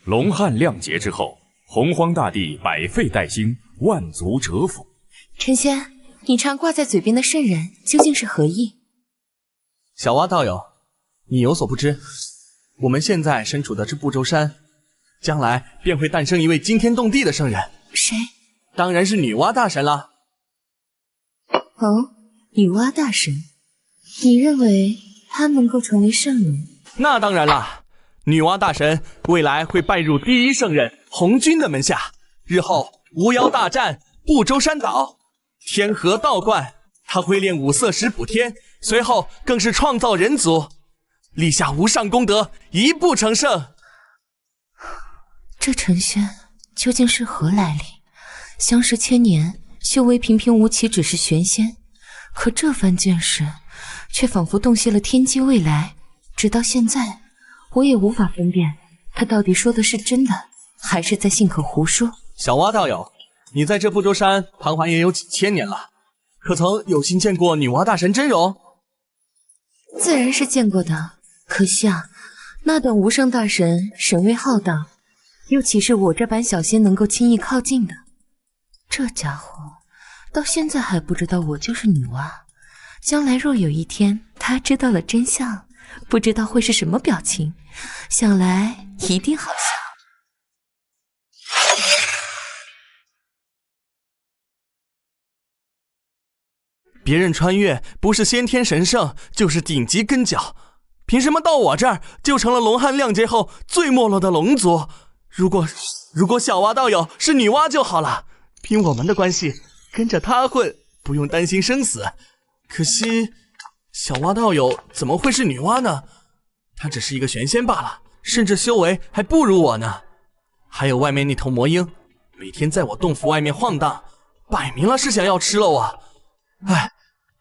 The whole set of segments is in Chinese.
龙汉亮节之后，洪荒大地百废待兴，万族折服。陈仙，你常挂在嘴边的圣人究竟是何意？小蛙道友，你有所不知，我们现在身处的是不周山，将来便会诞生一位惊天动地的圣人。谁？当然是女娲大神了。哦，女娲大神，你认为她能够成为圣人？那当然啦。女娲大神未来会拜入第一圣人红军的门下，日后巫妖大战不周山岛，天河道观，他会炼五色石补天，随后更是创造人族，立下无上功德，一步成圣。这陈轩究竟是何来历？相识千年，修为平平无奇，只是玄仙，可这番见识却仿佛洞悉了天机未来，直到现在我也无法分辨他到底说的是真的还是在信口胡说。小蛙道友，你在这不周山盘桓也有几千年了，可曾有幸见过女娲大神真容？自然是见过的，可惜啊，那等无上大神神威浩荡，又岂是我这般小仙能够轻易靠近的？这家伙到现在还不知道我就是女娲，将来若有一天他知道了真相，不知道会是什么表情，想来一定好笑。别人穿越不是先天神圣，就是顶级跟脚，凭什么到我这儿就成了龙汉亮节后最没落的龙族？如果小蛙道友是女娲就好了，凭我们的关系跟着她混，不用担心生死。可惜小蛙道友怎么会是女娲呢？她只是一个玄仙罢了，甚至修为还不如我呢。还有外面那头魔鹰，每天在我洞府外面晃荡，摆明了是想要吃了我。哎，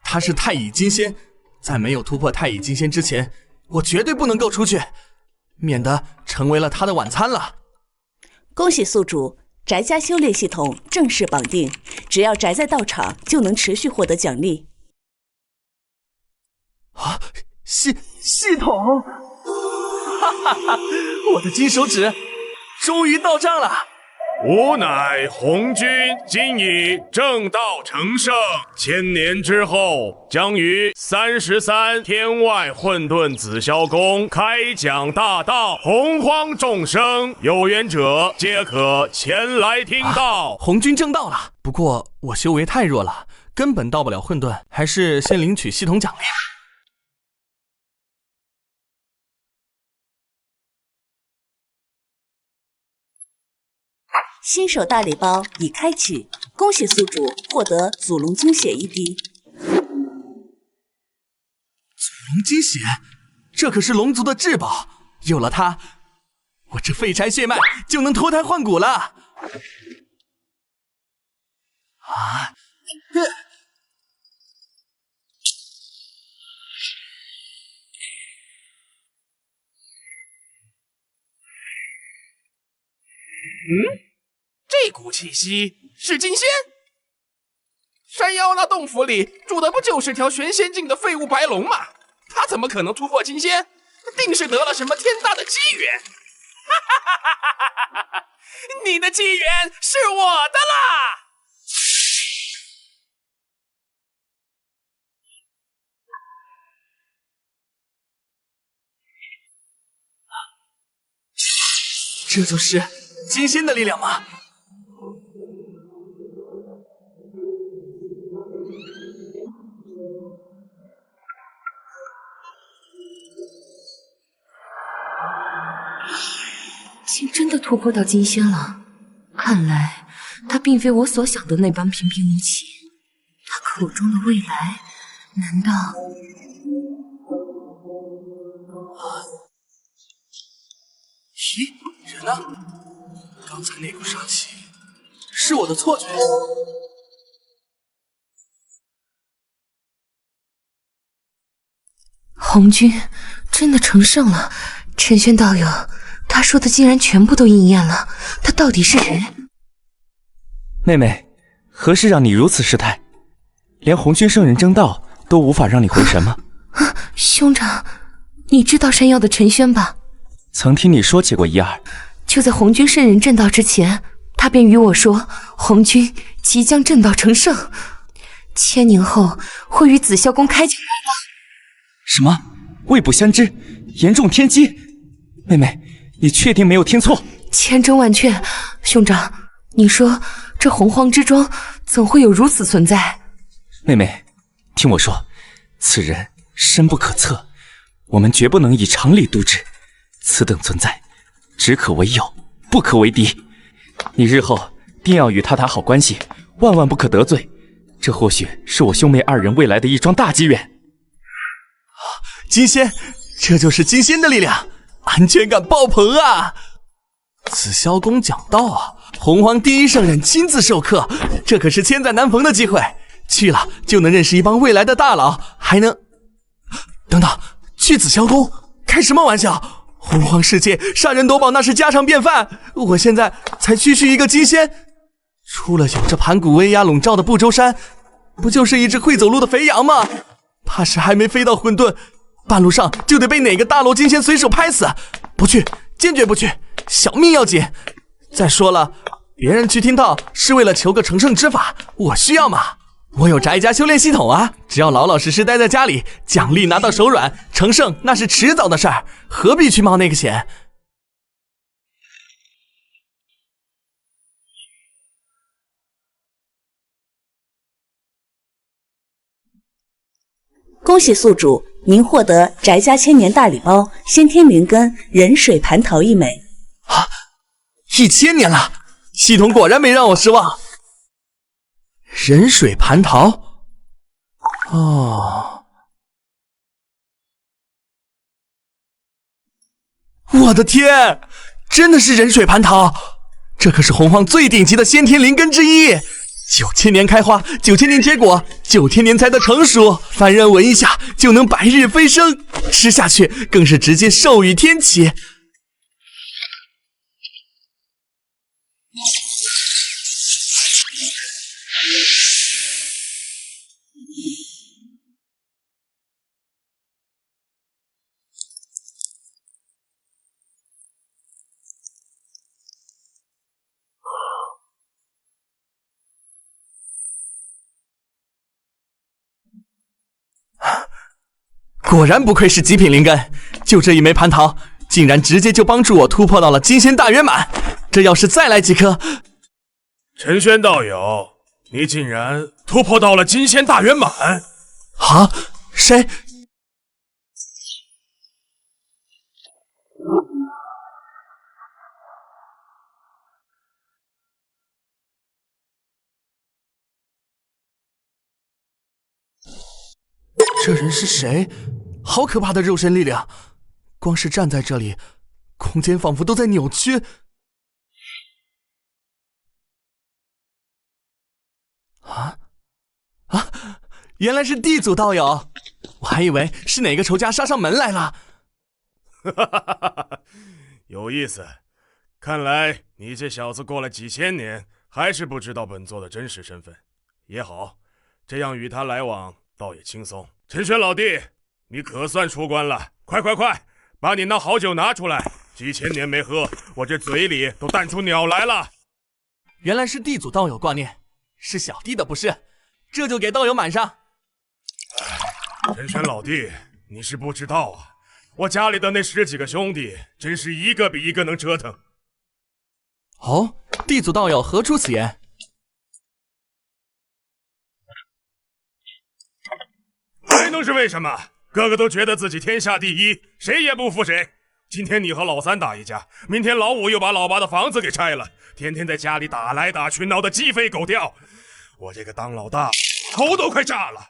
他是太乙金仙，在没有突破太乙金仙之前，我绝对不能够出去，免得成为了他的晚餐了。恭喜宿主，宅家修炼系统正式绑定，只要宅在道场就能持续获得奖励。啊，系统，哈哈哈！我的金手指终于到账了。吾乃红军，今以正道成圣，千年之后将于33天外混沌紫霄宫开讲大道，洪荒众生有缘者皆可前来听道。红军正道了，不过我修为太弱了，根本到不了混沌，还是先领取系统奖励吧。新手大礼包已开启，恭喜宿主获得祖龙精血1滴。祖龙精血，这可是龙族的至宝，有了它，我这废柴血脉就能脱胎换骨了。啊！这股气息是金仙？山妖那洞府里住的不就是条玄仙境的废物白龙吗？他怎么可能突破金仙？定是得了什么天大的机缘！哈哈哈哈哈哈！你的机缘是我的啦！这就是金仙的力量吗？竟真的突破到金仙了，看来他并非我所想的那般平平无奇。他口中的未来，难道……咦，人呢？刚才那股杀气是我的错觉。红军真的成圣了，陈轩道友，他说的竟然全部都应验了，他到底是谁？妹妹，何事让你如此失态？连红军圣人争道都无法让你回神吗？兄长，你知道山药的陈轩吧？曾听你说起过一二。就在红军圣人正道之前，他便与我说，红军即将正道成圣，1000年后会与紫霄宫开启。什么？未卜相知，严重天机？妹妹，你确定没有听错？千真万确，兄长，你说这洪荒之中怎会有如此存在？妹妹，听我说，此人深不可测，我们绝不能以常理度之。此等存在，只可为友，不可为敌。你日后定要与他打好关系，万万不可得罪。这或许是我兄妹2人未来的一桩大机缘。金仙，这就是金仙的力量，安全感爆棚啊！紫霄宫讲道啊，洪荒第一圣人亲自授课，这可是千载难逢的机会。去了就能认识一帮未来的大佬，还能……等等，去紫霄宫？开什么玩笑！洪荒世界杀人夺宝那是家常便饭，我现在才区区一个金仙，除了有着盘古威压笼罩的不周山，不就是一只会走路的肥羊吗？怕是还没飞到混沌，半路上就得被哪个大罗金仙随手拍死。不去，坚决不去，小命要紧。再说了，别人去听道是为了求个成圣之法，我需要吗？我有宅家修炼系统啊，只要老老实实待在家里，奖励拿到手软，成圣那是迟早的事儿，何必去冒那个险？恭喜宿主，您获得宅家千年大礼包先天灵根人水蟠桃1枚。啊，1000年了，系统果然没让我失望。人水蟠桃，哦，我的天，真的是人水蟠桃，这可是洪荒最顶级的先天灵根之一。9000年开花，9000年结果，9天年才的成熟，凡人闻一下就能百日飞升，吃下去更是直接寿与天齐。果然不愧是极品灵根，就这一枚蟠桃，竟然直接就帮助我突破到了金仙大圆满。这要是再来几颗……陈轩道友，你竟然突破到了金仙大圆满！啊？谁？这人是谁？好可怕的肉身力量！光是站在这里，空间仿佛都在扭曲。原来是地祖道友，我还以为是哪个仇家杀上门来了。有意思，看来你这小子过了几千年，还是不知道本座的真实身份。也好，这样与他来往倒也轻松。陈轩老弟，你可算出关了！快，把你那好酒拿出来！几千年没喝，我这嘴里都淡出鸟来了。原来是地祖道友挂念，是小弟的不是，这就给道友满上。陈轩老弟，你是不知道啊，我家里的那10几个兄弟，真是一个比一个能折腾。哦，地祖道友何出此言？还能是为什么？个个都觉得自己天下第一，谁也不服谁。今天你和老三打一架，明天老五又把老八的房子给拆了，天天在家里打来打去，闹得鸡飞狗跳。我这个当老大，头都快炸了。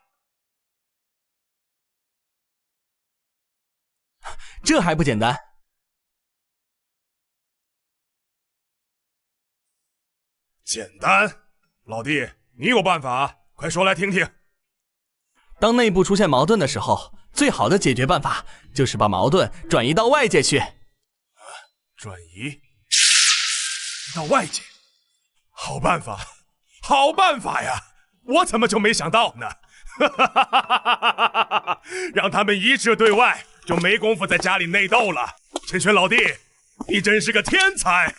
这还不简单？简单？老弟，你有办法？快说来听听。当内部出现矛盾的时候，最好的解决办法就是把矛盾转移到外界去。转移到外界，好办法，好办法呀！我怎么就没想到呢？让他们一致对外，就没工夫在家里内斗了。陈轩老弟，你真是个天才！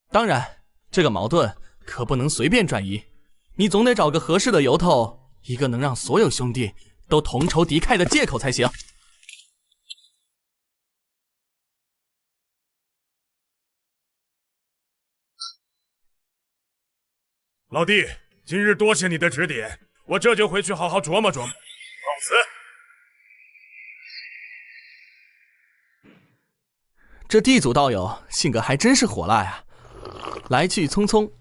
当然，这个矛盾可不能随便转移，你总得找个合适的由头，一个能让所有兄弟都同仇敌忾的借口才行。老弟，今日多谢你的指点，我这就回去好好琢磨琢磨。告辞。这地祖道友性格还真是火辣呀，来去匆匆。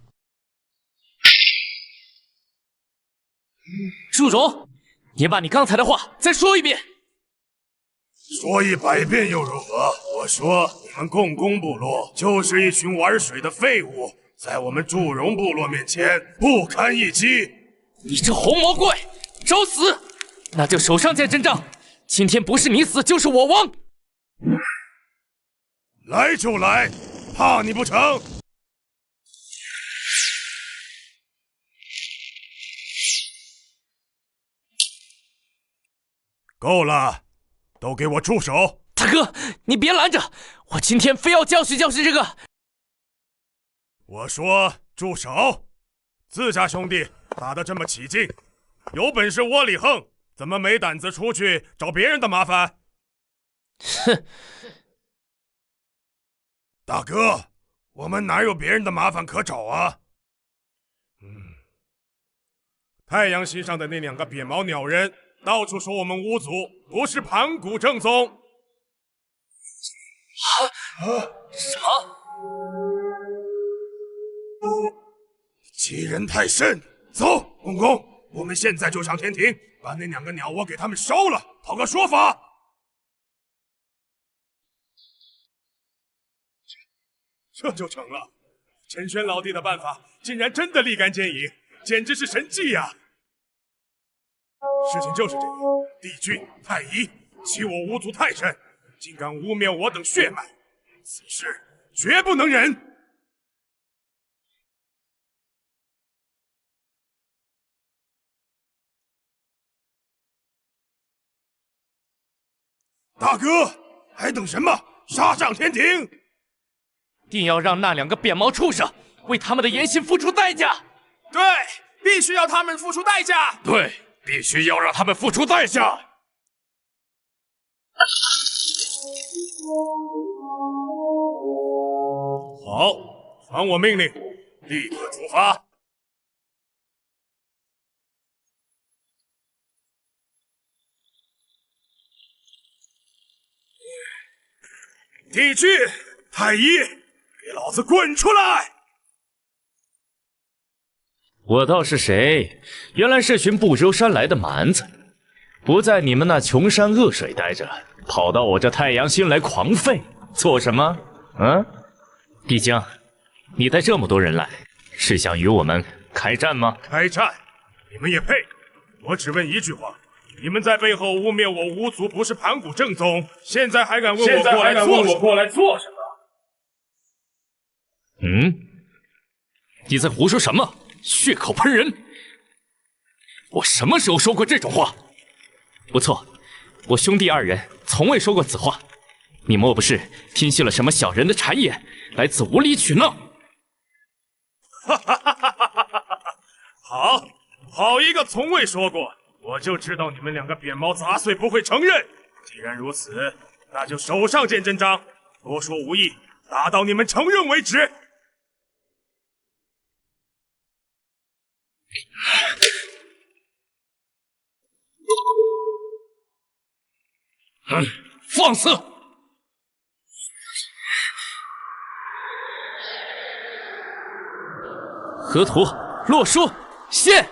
祝融，你把你刚才的话再说一遍。说100遍又如何？我说你们共工部落就是一群玩水的废物，在我们祝融部落面前不堪一击。你这红毛怪，找死！那就手上见真章，今天不是你死就是我亡。来就来，怕你不成？够了，都给我住手！大哥，你别拦着，我今天非要教训教训这个。我说住手！自家兄弟打得这么起劲，有本事窝里横，怎么没胆子出去找别人的麻烦？哼！大哥，我们哪有别人的麻烦可找啊？太阳系上的那2个扁毛鸟人到处说我们巫族不是盘古正宗。什么？欺人太甚！走，公公，我们现在就上天庭，把那2个鸟窝给他们烧了，讨个说法。这就成了。陈轩老弟的办法竟然真的立竿见影，简直是神迹呀！事情就是这样，帝俊、太医欺我巫族太甚，竟敢污蔑我等血脉，此事绝不能忍！大哥，还等什么？杀上天庭！定要让那2个扁毛畜生为他们的言行付出代价。对，必须要他们付出代价。对，必须要让他们付出代价。好，传我命令，立刻出发。帝俊、太医，给老子滚出来！我倒是谁？原来是群不周山来的蛮子，不在你们那穷山恶水待着，跑到我这太阳星来狂吠，做什么？帝江，你带这么多人来，是想与我们开战吗？开战？你们也配？我只问一句话：你们在背后污蔑我巫族不是盘古正宗，现在还敢问我过来做什么？你在胡说什么？血口喷人！我什么时候说过这种话？不错，我兄弟2人从未说过此话。你莫不是听信了什么小人的谗言，来此无理取闹？好一个从未说过！我就知道你们2个扁毛杂碎不会承认。既然如此，那就手上见真章，多说无益，打到你们承认为止。放肆！河图、洛书、现！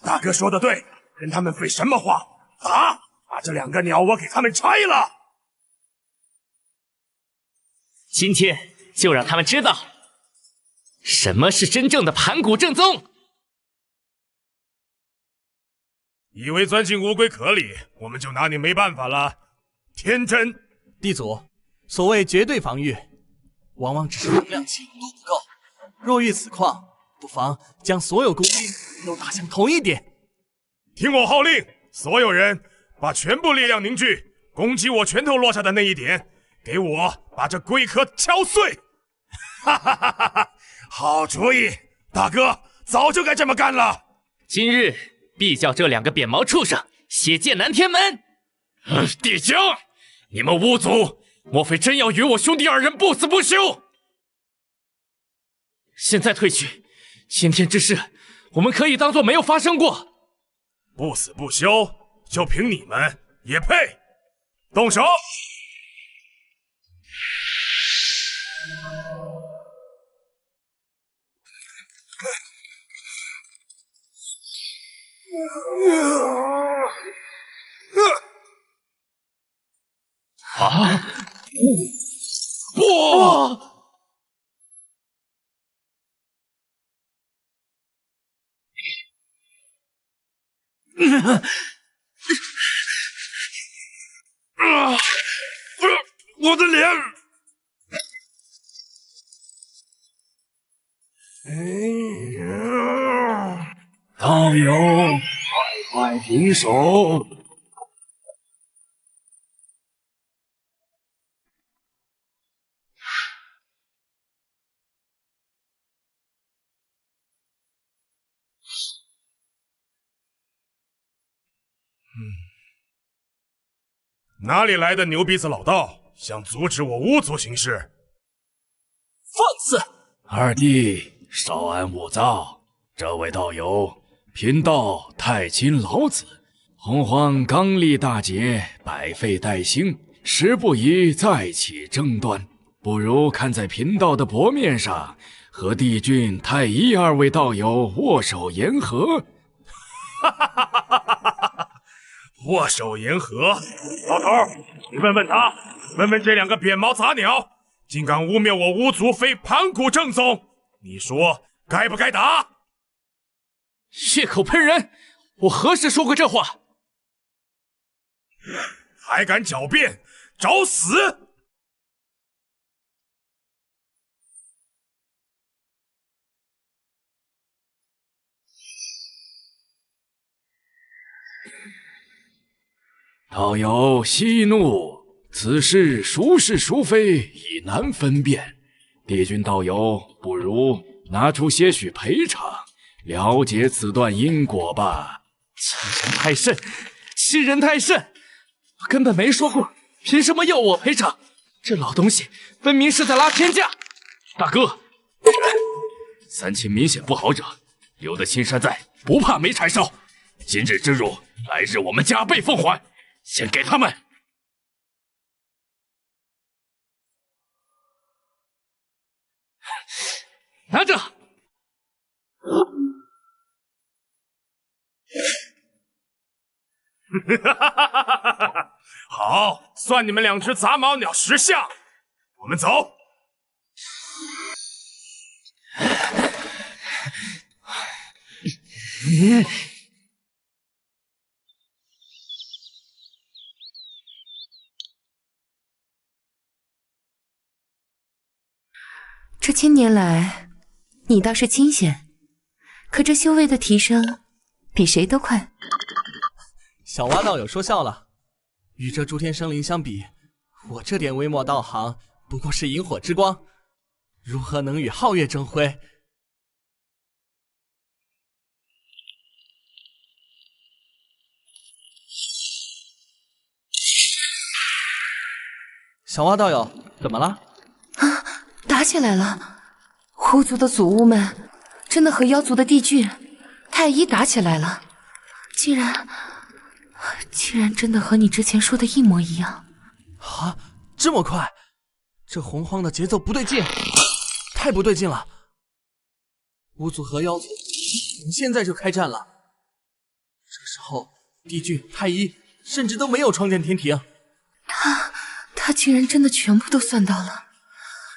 大哥说的对，跟他们废什么话？打！把这2个鸟窝给他们拆了！今天就让他们知道什么是真正的盘古正宗。以为钻进乌龟壳里，我们就拿你没办法了？天真！地祖，所谓绝对防御，往往只是能量强度不够。若遇此况，不妨将所有攻击都打向同一点。听我号令，所有人把全部力量凝聚，攻击我拳头落下的那一点，给我把这龟壳敲碎！哈哈哈哈哈！好主意，大哥，早就该这么干了。今日必叫这2个扁毛畜生血溅南天门！帝江，你们巫族莫非真要与我兄弟2人不死不休？现在退去，先天之事，我们可以当作没有发生过。不死不休，就凭你们也配？动手！啊！不！我的脸！道友，快停手！哪里来的牛鼻子老道，想阻止我巫族行事？放肆！二弟，稍安勿躁。这位道友，贫道太清老子，洪荒刚立大捷，百废待兴，时不宜再起争端，不如看在贫道的薄面上，和帝俊、太医2位道友握手言和。哈哈哈哈哈哈！握手言和，老头，你问问他，问问这2个扁毛杂鸟，竟敢污蔑我巫族非盘古正宗，你说该不该打？血口喷人！我何时说过这话？还敢狡辩，找死！道友息怒，此事孰是孰非已难分辨。帝君道友，不如拿出些许赔偿，了结此段因果吧。欺人太甚，欺人太甚！我根本没说过，凭什么要我赔偿？这老东西分明是在拉天价！大哥，三清明显不好惹，留得青山在，不怕没柴烧。今日之辱，来日我们加倍奉还。先给他们！拿着！好，算你们2只杂毛鸟识相。我们走。这1000年来，你倒是清闲，可这修为的提升比谁都快。小蛙道友说笑了，与这诸天生灵相比，我这点微末道行不过是萤火之光，如何能与皓月争辉？小蛙道友，怎么了？啊，打起来了！狐族的祖巫们真的和妖族的帝俊、太医打起来了，竟然真的和你之前说的一模一样。啊，这么快？这洪荒的节奏不对劲，太不对劲了！巫族和妖族从现在就开战了，这时候帝俊、太医甚至都没有创建天庭。他竟然真的全部都算到了，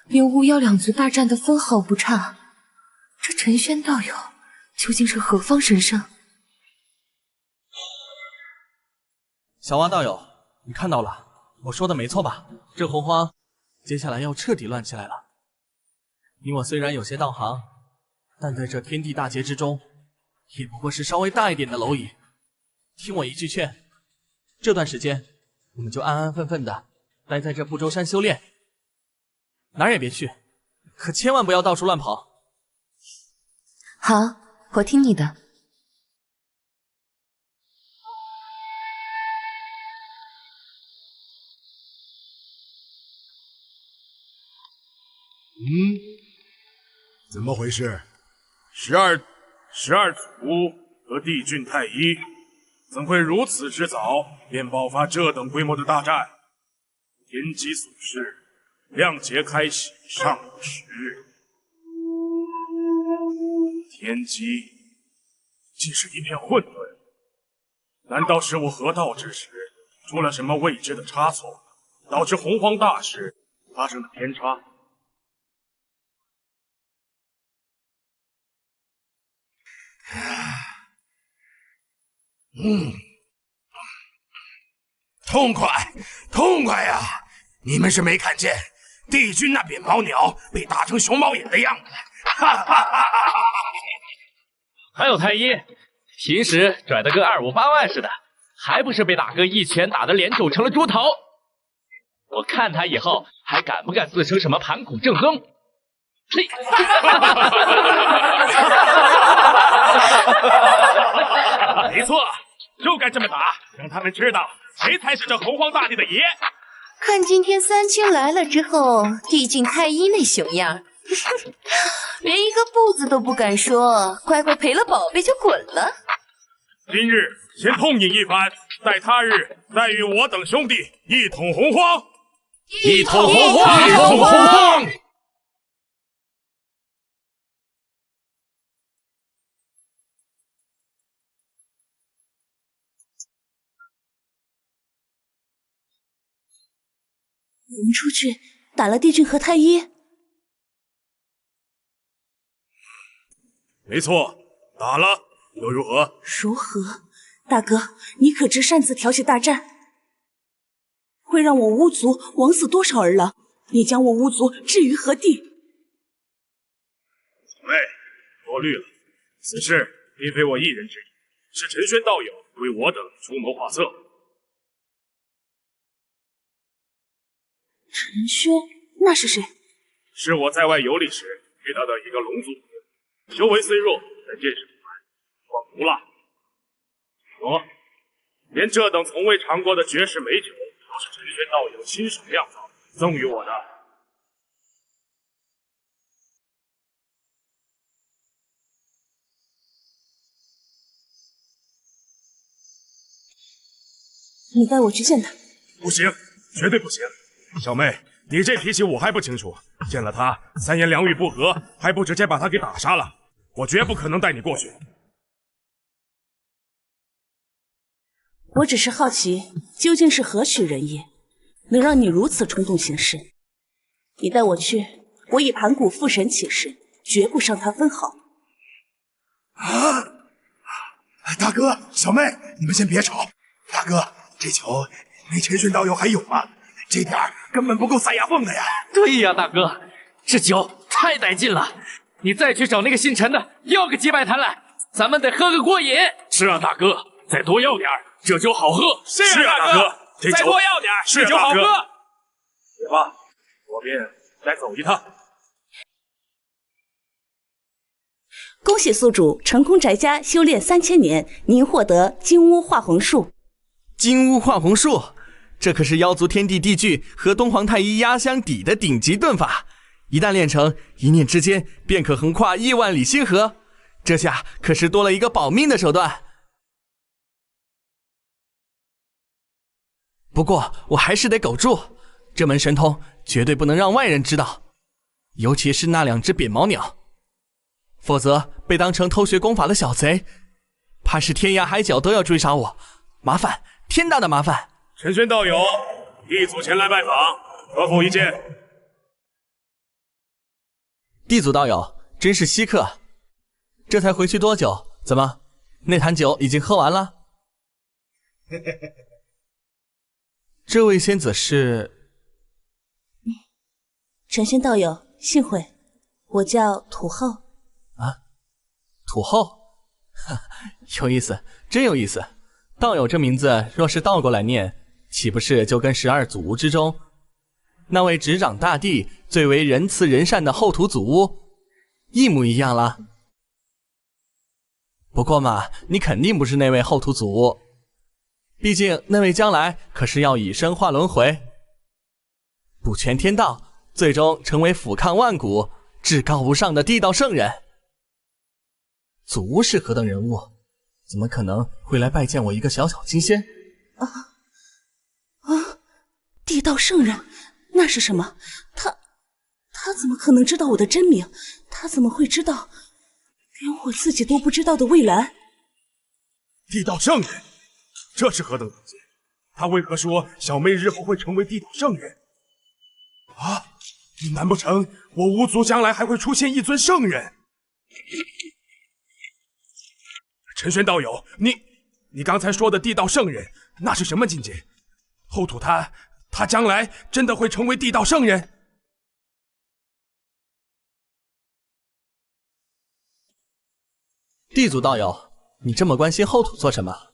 连巫妖2族大战的分毫不差。这陈轩道友究竟是何方神圣？小蛙道友，你看到了，我说的没错吧？这洪荒接下来要彻底乱起来了。你我虽然有些道行，但在这天地大劫之中，也不过是稍微大一点的蝼蚁。听我一句劝，这段时间我们就安安分分的待在这不周山修炼，哪儿也别去，可千万不要到处乱跑。好，我听你的。怎么回事？12族和帝俊太一怎会如此之早便爆发这等规模的大战？天机所示，亮劫开启尚有时日。天机竟是一片混沌，难道是我合道之时出了什么未知的差错，导致洪荒大事发生了偏差？痛快呀！你们是没看见帝君那扁毛鸟被打成熊猫眼的样子？哈哈哈哈哈！还有太一，平时拽得跟258万似的，还不是被大哥一拳打得脸肿成了猪头？我看他以后还敢不敢自称什么盘古正宗？呸！没错，就该这么打，让他们知道谁才是这洪荒大地的爷。看今天三清来了之后，帝俊太一那熊样，连一个不字都不敢说，乖乖赔了宝贝就滚了。今日先痛饮一番，待他日再与我等兄弟一统洪荒。一统洪荒，一统洪荒！有人出去打了帝俊和太一。没错，打了又如何？如何？大哥，你可知擅自挑起大战，会让我巫族枉死多少儿郎？你将我巫族置于何地？小妹，多虑了，此事并非我一人之意，是陈轩道友为我等出谋划策。陈轩，那是谁？是我在外游历时遇到的一个龙族朋友，修为虽弱，但见识不凡，广无辣。说，连这等从未尝过的绝世美酒，都是陈轩道友亲手酿造赠予我的。你带我去见他。不行，绝对不行！小妹，你这脾气我还不清楚，见了他三言两语不合，还不直接把他给打杀了？我绝不可能带你过去。我只是好奇，究竟是何许人也，能让你如此冲动行事？你带我去，我以盘古父神起誓，绝不伤他分毫。大哥，小妹，你们先别吵。大哥，这酒离陈轩道友还有吗？这点儿根本不够塞牙缝的呀！对呀，大哥，这酒太带劲了！你再去找那个姓陈的要个几百坛来，咱们得喝个过瘾。是啊，大哥，再多要点，这酒好喝。是啊，大哥，这酒再多要点，这酒好喝。也罢，我便再走一趟。恭喜宿主成功宅家修炼3000年，您获得金乌化虹术。金乌化虹术，这可是妖族天地地聚和东皇太一压箱底的顶级遁法，一旦练成，一念之间便可横跨亿万里星河。这下可是多了一个保命的手段。不过我还是得苟住，这门神通绝对不能让外人知道，尤其是那2只扁毛鸟，否则被当成偷学功法的小贼，怕是天涯海角都要追杀我，麻烦，天大的麻烦。陈轩道友，地祖前来拜访，何否一见？地祖道友，真是稀客。这才回去多久？怎么，那坛酒已经喝完了？这位仙子是？陈轩道友，幸会，我叫土后。啊，土后，有意思，真有意思。道友这名字若是倒过来念，岂不是就跟12祖屋之中那位执掌大地、最为仁慈仁善的后土祖屋一模一样了？不过嘛，你肯定不是那位后土祖屋，毕竟那位将来可是要以身化轮回，补全天道，最终成为俯瞰万古、至高无上的地道圣人。祖屋是何等人物？怎么可能会来拜见我一个小小金仙？地道圣人，那是什么？他怎么可能知道我的真名？他怎么会知道连我自己都不知道的蔚蓝？地道圣人，这是何等东西？他为何说小妹日后会成为地道圣人？啊，难不成我巫族将来还会出现一尊圣人？陈玄道友，你刚才说的地道圣人，那是什么境界？后土他将来真的会成为地道圣人？地族道友，你这么关心后土做什么？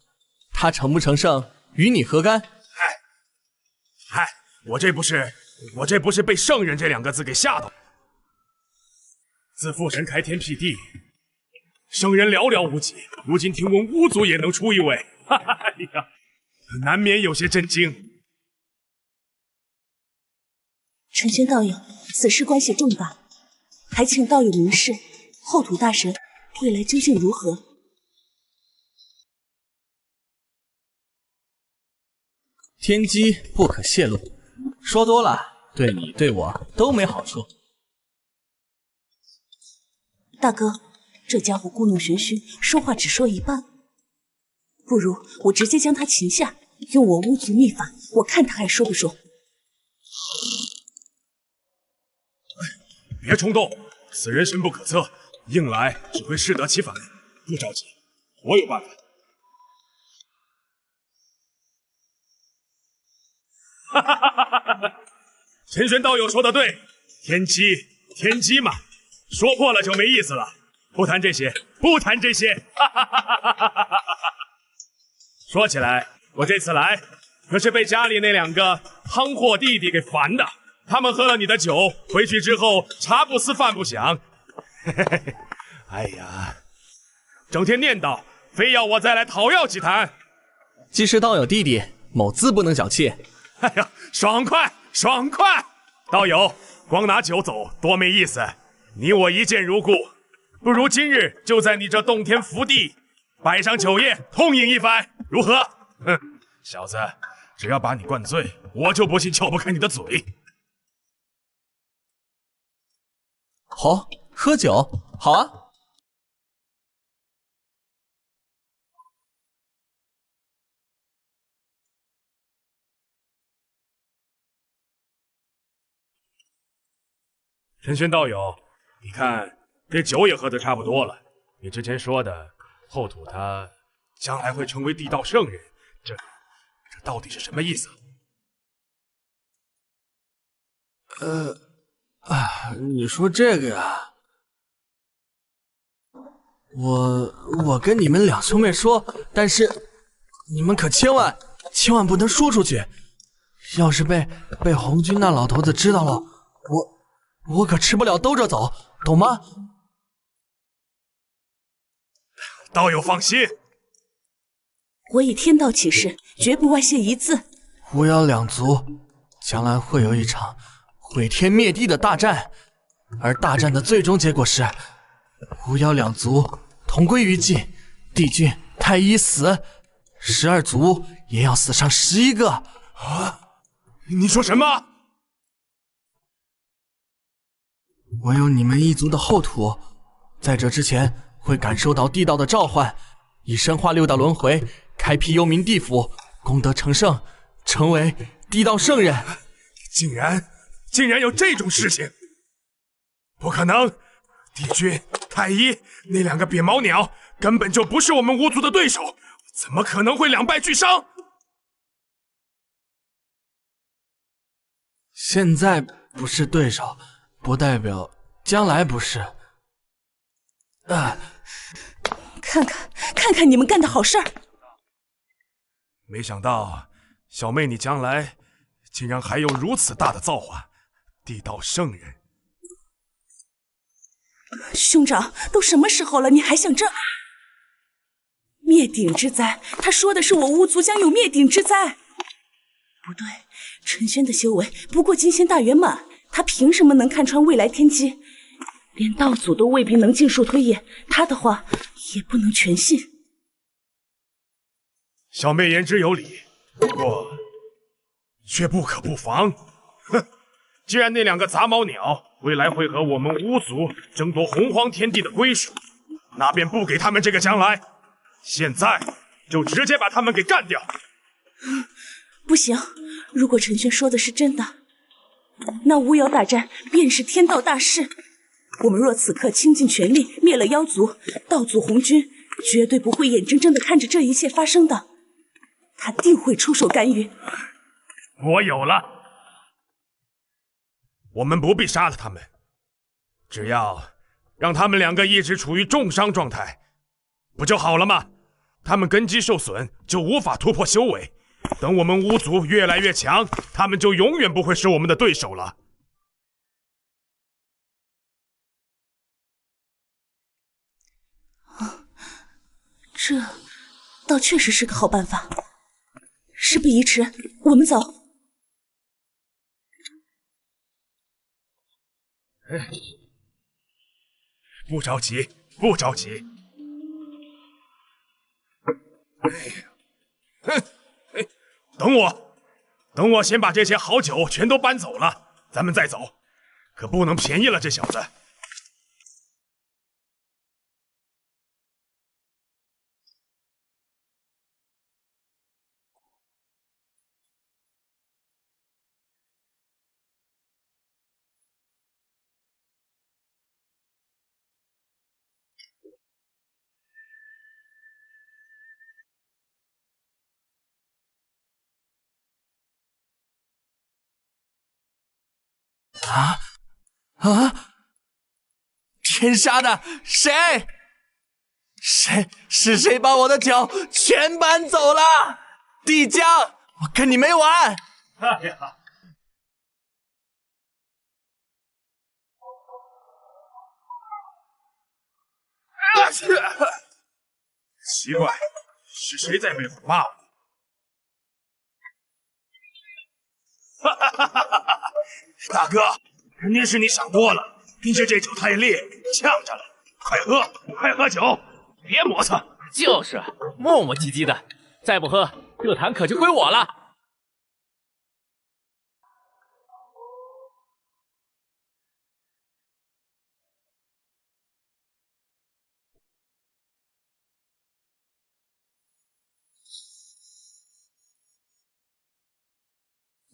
他成不成圣与你何干？嗨，我这不是被圣人这2个字给吓到。自父神开天辟地，圣人寥寥无几，如今听闻巫族也能出一位，哎呀，难免有些震惊。陈轩道友，此事关系重大，还请道友明示，后土大神未来究竟如何？天机不可泄露，说多了对你对我都没好处。大哥，这家伙故弄玄虚，说话只说一半，不如我直接将他擒下，用我巫族秘法，我看他还说不说。别冲动，此人深不可测，硬来只会适得其反。不着急，我有办法。哈哈哈哈哈！陈玄道友说的对，天机嘛，说破了就没意思了。不谈这些，不谈这些。哈哈哈哈哈哈！说起来，我这次来可是被家里那2个夯货弟弟给烦的。他们喝了你的酒，回去之后茶不思饭不想，哎呀，整天念叨，非要我再来讨要几坛。既是道友弟弟，某自不能小气。哎呀，爽快爽快！道友，光拿酒走多没意思，你我一见如故，不如今日就在你这洞天福地摆上酒宴，痛饮一番，如何？哼，小子，只要把你灌醉，我就不信撬不开你的嘴。好，喝酒，好啊。陈轩道友，你看这酒也喝得差不多了。你之前说的后土他将来会成为地道圣人，这到底是什么意思？你说这个呀？我跟你们2兄妹说，但是你们可千万不能说出去。要是被红军那老头子知道了，我可吃不了兜着走，懂吗？道友放心，我以天道起誓，绝不外泄一字。巫妖2族将来会有一场毁天灭地的大战，而大战的最终结果是巫妖2族同归于尽，帝君、太医死，12族也要死上11个。啊！你说什么？我有你们一族的后土，在这之前会感受到地道的召唤，以身化6道轮回，开辟幽冥地府，功德成圣，成为地道圣人。竟然有这种事情！不可能！帝君、太医那2个瘪毛鸟根本就不是我们巫族的对手，怎么可能会2败俱伤？现在不是对手，不代表将来不是。看看你们干的好事儿！没想到小妹你将来竟然还有如此大的造化，地道圣人。兄长，都什么时候了，你还想这？灭顶之灾，他说的是我巫族将有灭顶之灾。不对，陈轩的修为不过金仙大圆满，他凭什么能看穿未来天机？连道祖都未必能尽数推演，他的话也不能全信。小妹言之有理，不过却不可不防。哼，既然那两个杂毛鸟未来会和我们巫族争夺洪荒天地的归属，那便不给他们这个将来。现在就直接把他们给干掉。不行，如果陈轩说的是真的，那巫妖大战便是天道大事。我们若此刻倾尽全力灭了妖族，道祖红军绝对不会眼睁睁地看着这一切发生的，他定会出手干预。我有了，我们不必杀了他们，只要让他们两个一直处于重伤状态，不就好了吗？他们根基受损，就无法突破修为。等我们巫族越来越强，他们就永远不会是我们的对手了。这倒确实是个好办法。事不宜迟，我们走。不着急，不着急。等我先把这些好酒全都搬走了，咱们再走。可不能便宜了这小子。天杀的，谁把我的酒全搬走了？帝江，我跟你没完！哎呀，奇怪，是谁在背后骂我？大哥，肯定是你想多了，平时这酒太烈，呛着了。快喝，快喝酒，别磨蹭。就是磨磨唧唧的，再不喝，这坛可就归我了。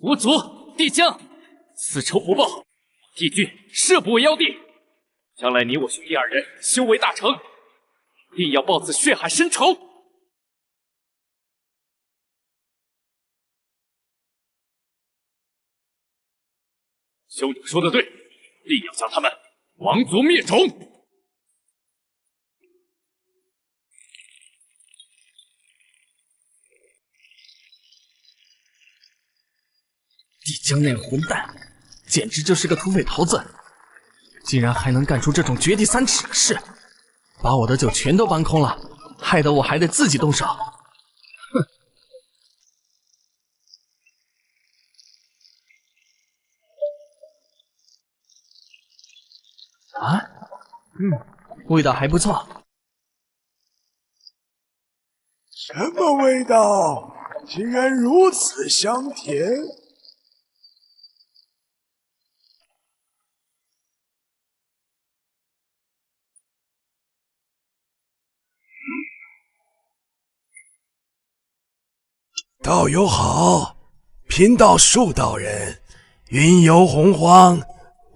无族帝江，此仇不报，帝俊誓不为妖帝。将来你我兄弟二人修为大成，定要报此血海深仇。兄长说的对，定要将他们王族灭种。帝江那个混蛋，简直就是个土匪头子，竟然还能干出这种掘地三尺的事，把我的酒全都搬空了，害得我还得自己动手。哼！味道还不错。什么味道？竟然如此香甜！道友好，贫道树道人，云游洪荒，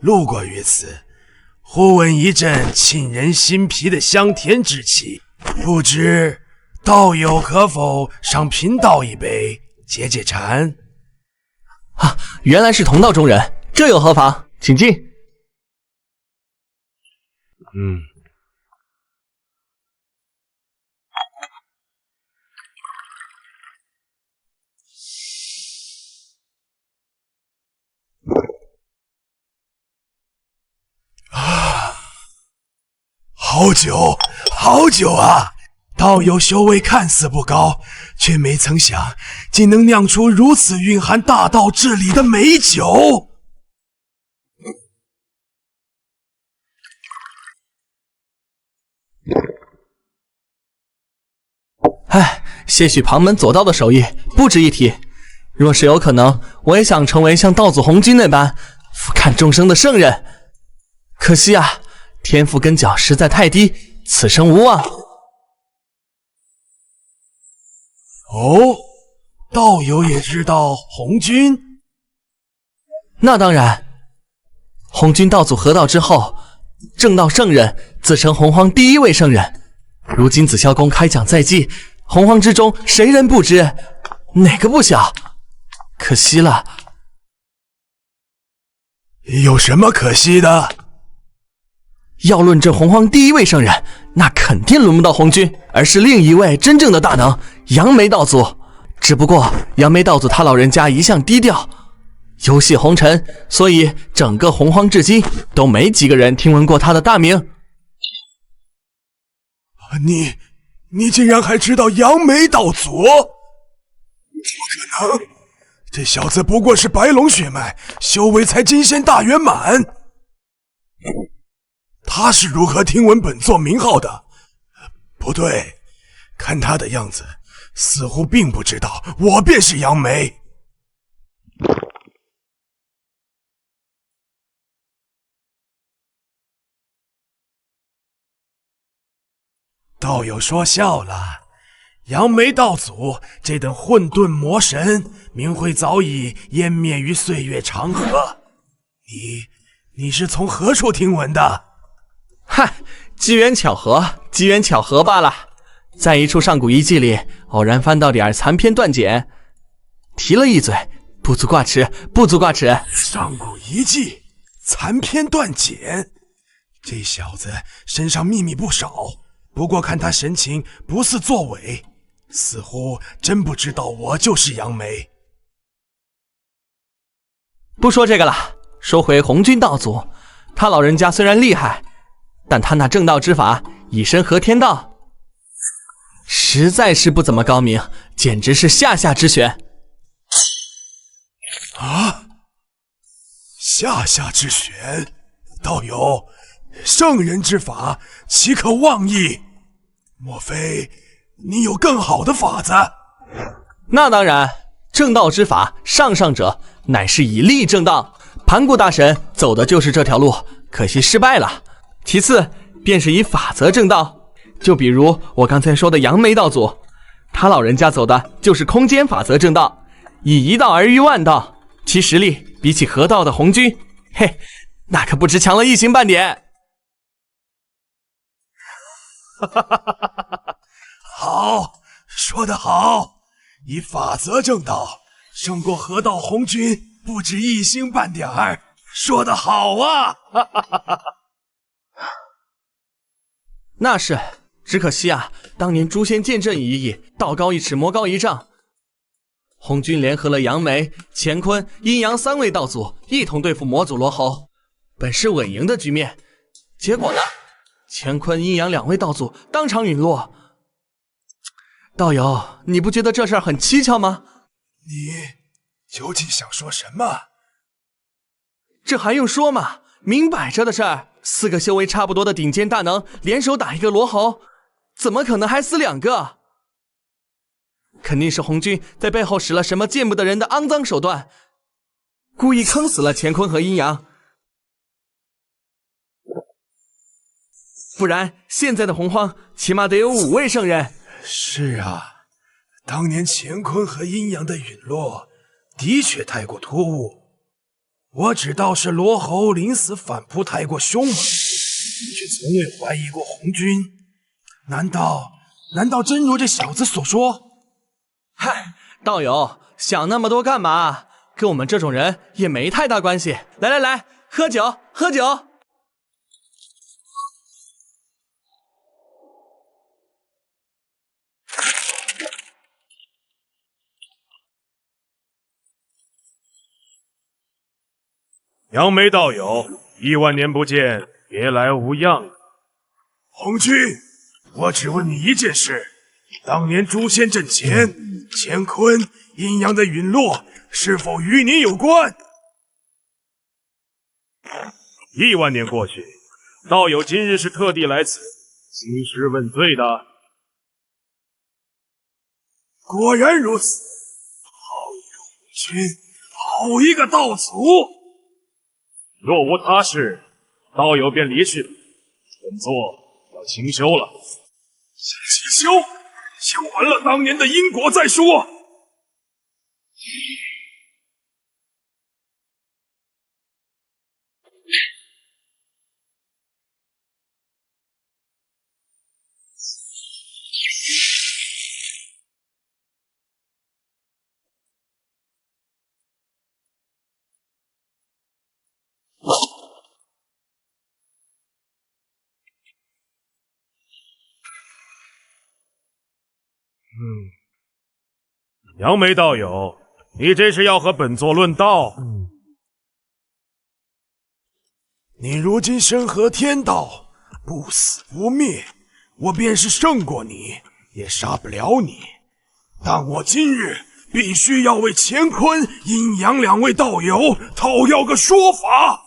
路过于此，忽闻一阵沁人心脾的香甜之气，不知道友可否赏贫道一杯解解馋？啊，原来是同道中人，这又何妨？请进。好酒，好酒啊！道友修为看似不高，却没曾想竟能酿出如此蕴含大道至理的美酒。唉，些许旁门左道的手艺不值一提。若是有可能，我也想成为像道祖红军那般俯瞰众生的圣人。可惜啊，天赋跟脚实在太低，此生无望。哦，道友也知道红军？那当然，红军道祖合道之后，正道圣人，自称洪荒第一位圣人。如今紫霄宫开奖在即，洪荒之中谁人不知，哪个不晓？可惜了。有什么可惜的？要论这洪荒第一位圣人，那肯定轮不到红军，而是另一位真正的大能杨梅道祖。只不过杨梅道祖他老人家一向低调，游戏红尘，所以整个洪荒至今都没几个人听闻过他的大名。你竟然还知道杨梅道祖？不可能，这小子不过是白龙血脉，修为才金仙大圆满。他是如何听闻本座名号的？不对，看他的样子，似乎并不知道我便是杨梅。道友说笑了，杨梅道祖这等混沌魔神，名讳早已湮灭于岁月长河。你是从何处听闻的？嗨，机缘巧合，机缘巧合罢了。在一处上古遗迹里，偶然翻到点残篇断简，提了一嘴，不足挂齿，不足挂齿。上古遗迹，残篇断简，这小子身上秘密不少。不过看他神情不似作伪，似乎真不知道我就是杨梅。不说这个了，说回红军道祖，他老人家虽然厉害，但他那正道之法以身合天道，实在是不怎么高明，简直是下下之选。啊，下下之选，道友，圣人之法岂可妄议？莫非你有更好的法子？那当然，正道之法，上上者乃是以力正道。盘古大神走的就是这条路，可惜失败了。其次便是以法则正道，就比如我刚才说的杨梅道祖，他老人家走的就是空间法则正道，以一道而喻万道，其实力比起合道的红军，嘿，那可不知强了一星半点。好，说得好，以法则正道胜过合道红军不止一星半点儿，说得好啊！那是，只可惜啊，当年诛仙剑阵一役，道高一尺，魔高一丈，红军联合了杨梅、乾坤、阴阳三位道祖，一同对付魔祖罗侯，本是稳赢的局面。结果呢，乾坤、阴阳两位道祖当场陨落。道友，你不觉得这事儿很蹊跷吗？你究竟想说什么？这还用说吗？明摆着的事儿，四个修为差不多的顶尖大能联手打一个罗侯，怎么可能还死两个？肯定是红军在背后使了什么见不得人的肮脏手段，故意坑死了乾坤和阴阳。不然现在的洪荒起码得有5位圣人。是啊，当年乾坤和阴阳的陨落的确太过突兀，我只道是罗侯临死反扑太过凶猛，却从未怀疑过红军。难道真如这小子所说？嗨，道友，想那么多干嘛？跟我们这种人也没太大关系。来来来，喝酒喝酒。杨梅道友，1万年不见，别来无恙。红军，我只问你一件事：当年诛仙阵前，乾坤、阴阳的陨落，是否与你有关？1万年过去，道友今日是特地来此兴师问罪的。果然如此，好一个红军，好一个道祖！若无他事，道友便离去了。本座要清修了。清修？修完了当年的因果再说。杨梅道友，你这是要和本座论道？你如今身合天道，不死不灭，我便是胜过你，也杀不了你。但我今日必须要为乾坤、阴阳2位道友讨要个说法。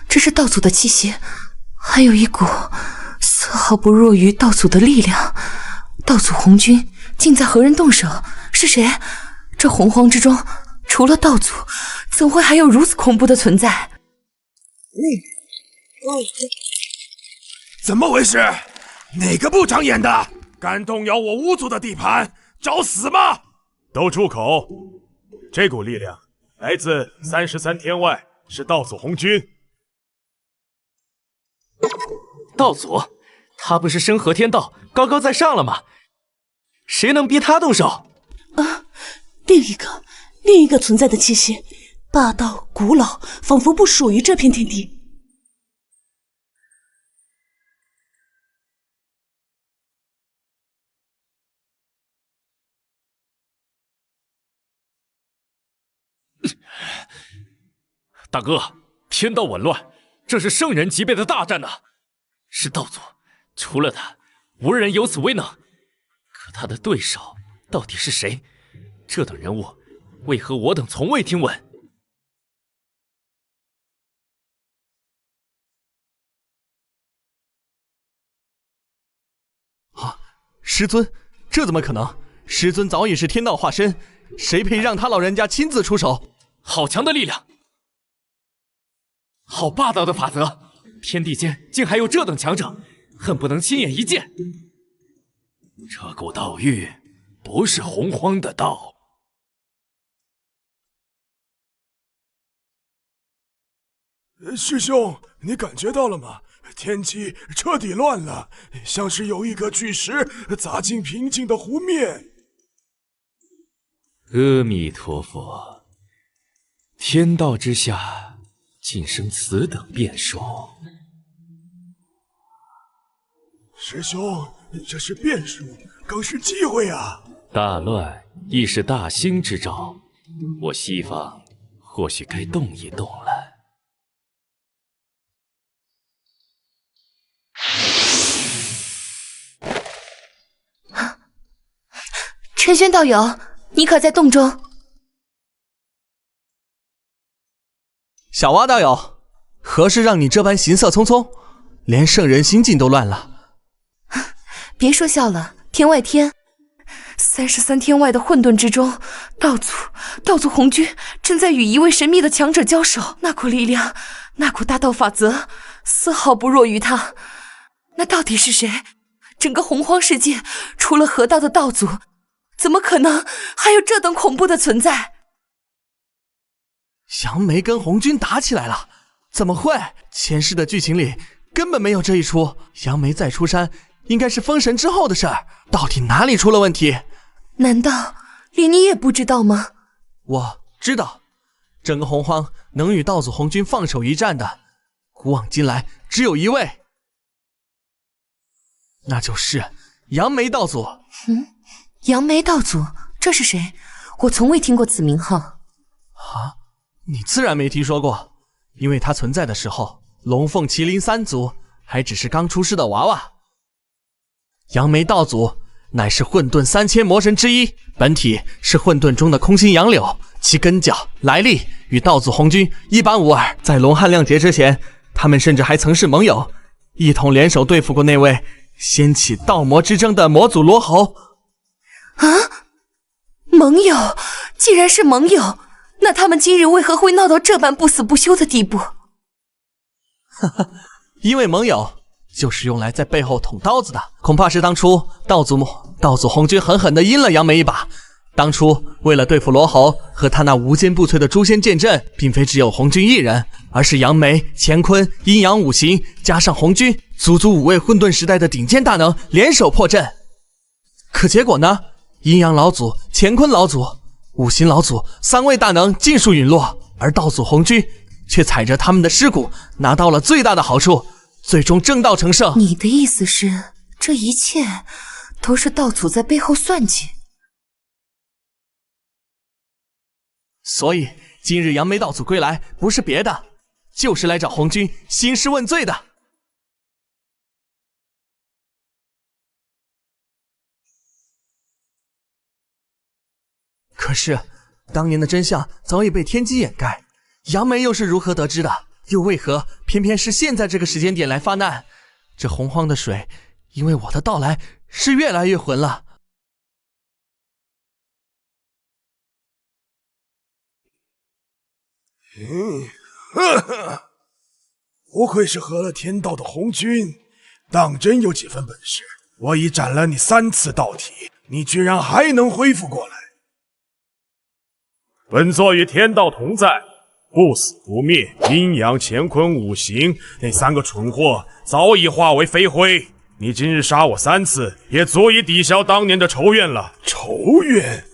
这是道祖的气息，还有一股丝毫不弱于道祖的力量。道祖红军竟在和人动手，是谁？这洪荒之中，除了道祖，怎会还有如此恐怖的存在？怎么回事？哪个不长眼的，敢动摇我巫族的地盘，找死吗？都住口！这股力量来自33天外，是道祖红军。道祖，他不是身合天道，高高在上了吗？谁能逼他动手？另一个存在的气息，霸道古老，仿佛不属于这片天地。大哥，天道紊乱，这是圣人级别的大战呐！是道祖，除了他，无人有此威能。可他的对手到底是谁？这等人物，为何我等从未听闻？师尊，这怎么可能？师尊早已是天道化身，谁配让他老人家亲自出手？好强的力量，好霸道的法则！天地间竟还有这等强者，恨不能亲眼一见。这股道域不是洪荒的道。师兄，你感觉到了吗？天气彻底乱了，像是有一颗巨石砸进平静的湖面。阿弥陀佛，天道之下竟生此等变数。师兄，这是变数，更是机会啊！大乱亦是大兴之兆，我西方或许该动一动了。陈轩道友，你可在洞中？小蛙道友，何事让你这般行色匆匆，连圣人心境都乱了？别说笑了，天外天，33天外的混沌之中，道祖红军正在与一位神秘的强者交手，那股力量，那股大道法则，丝毫不弱于他。那到底是谁？整个洪荒世界，除了河道的道祖，怎么可能还有这等恐怖的存在？杨梅跟红军打起来了？怎么会？前世的剧情里根本没有这一出。杨梅再出山，应该是封神之后的事儿。到底哪里出了问题？难道连你也不知道吗？我知道，整个洪荒能与道祖红军放手一战的，古往今来只有一位，那就是杨梅道祖。杨梅道祖，这是谁？我从未听过此名号。啊，你自然没听说过，因为他存在的时候，龙凤麒麟三族还只是刚出世的娃娃。杨梅道祖乃是混沌3000魔神之一，本体是混沌中的空心杨柳，其根脚来历与道祖红军一般无二。在龙汉亮劫之前，他们甚至还曾是盟友，一同联手对付过那位掀起道魔之争的魔祖罗侯。啊，盟友，既然是盟友，那他们今日为何会闹到这般不死不休的地步？哈哈，因为盟友就是用来在背后捅刀子的，恐怕是当初道祖红军狠狠地阴了杨梅一把。当初为了对付罗侯和他那无坚不摧的诛仙剑阵，并非只有红军一人，而是杨梅、乾坤、阴阳五行加上红军，足足5位混沌时代的顶尖大能联手破阵。可结果呢？阴阳老祖、乾坤老祖、五行老祖3位大能尽数陨落，而道祖红军却踩着他们的尸骨拿到了最大的好处，最终正道成圣。你的意思是，这一切都是道祖在背后算计？所以今日杨梅道祖归来，不是别的，就是来找红军兴师问罪的。可是当年的真相早已被天机掩盖，杨梅又是如何得知的？又为何偏偏是现在这个时间点来发难？这洪荒的水因为我的到来是越来越浑了。不愧是合了天道的红军，当真有几分本事。我已斩了你3次道体，你居然还能恢复过来。本座与天道同在，不死不灭，阴阳乾坤五行，那3个蠢货早已化为飞灰。你今日杀我3次，也足以抵消当年的仇怨了。仇怨？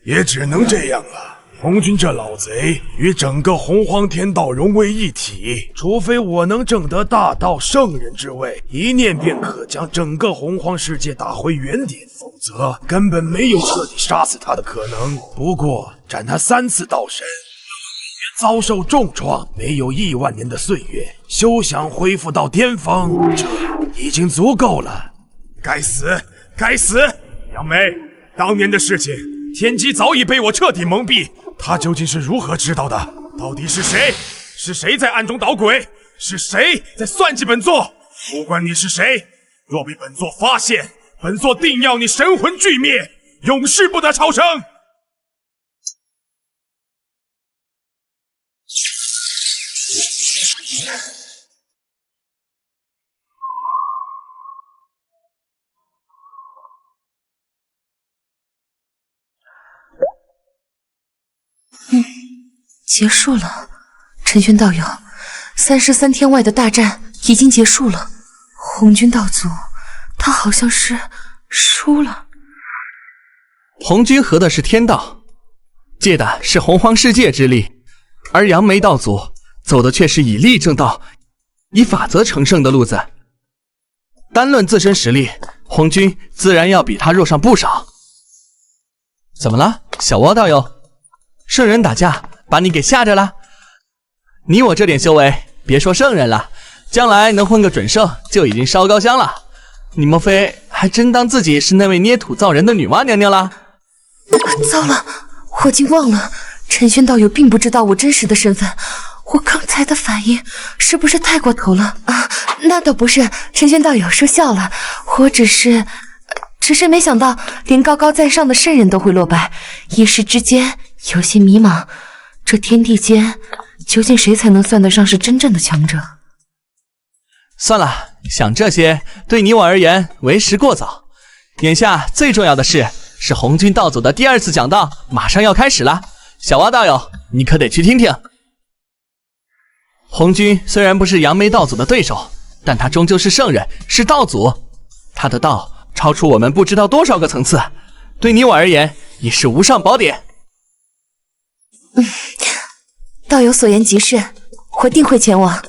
也只能这样了。红军这老贼与整个洪荒天道融为一体，除非我能证得大道圣人之位，一念便可将整个洪荒世界打回原点，否则根本没有彻底杀死他的可能。不过斩他3次道神，遭受重创，没有1万年的岁月，休想恢复到巅峰，这已经足够了。该死，该死！杨梅，当年的事情，天机早已被我彻底蒙蔽。他究竟是如何知道的？到底是谁？是谁在暗中捣鬼？是谁在算计本座？不管你是谁，若被本座发现，本座定要你神魂俱灭，永世不得超生！结束了，陈轩道友，33天外的大战已经结束了。红军道祖，他好像是输了。红军合的是天道，借的是洪荒世界之力，而杨梅道祖走的却是以力正道、以法则成圣的路子。单论自身实力，红军自然要比他弱上不少。怎么了，小窝道友？圣人打架把你给吓着了？你我这点修为，别说圣人了，将来能混个准圣就已经烧高香了。你莫非还真当自己是那位捏土造人的女娲娘娘了？糟了，我竟忘了，陈轩道友并不知道我真实的身份，我刚才的反应是不是太过头了啊？那倒不是，陈轩道友说笑了，我只是没想到连高高在上的圣人都会落败，一时之间有些迷茫。这天地间究竟谁才能算得上是真正的强者？算了，想这些对你我而言为时过早。眼下最重要的是红军道祖的第2次讲道马上要开始了，小蛙道友，你可得去听听。红军虽然不是杨梅道祖的对手，但他终究是圣人，是道祖，他的道超出我们不知道多少个层次，对你我而言也是无上宝典。道友所言极是，我定会前往。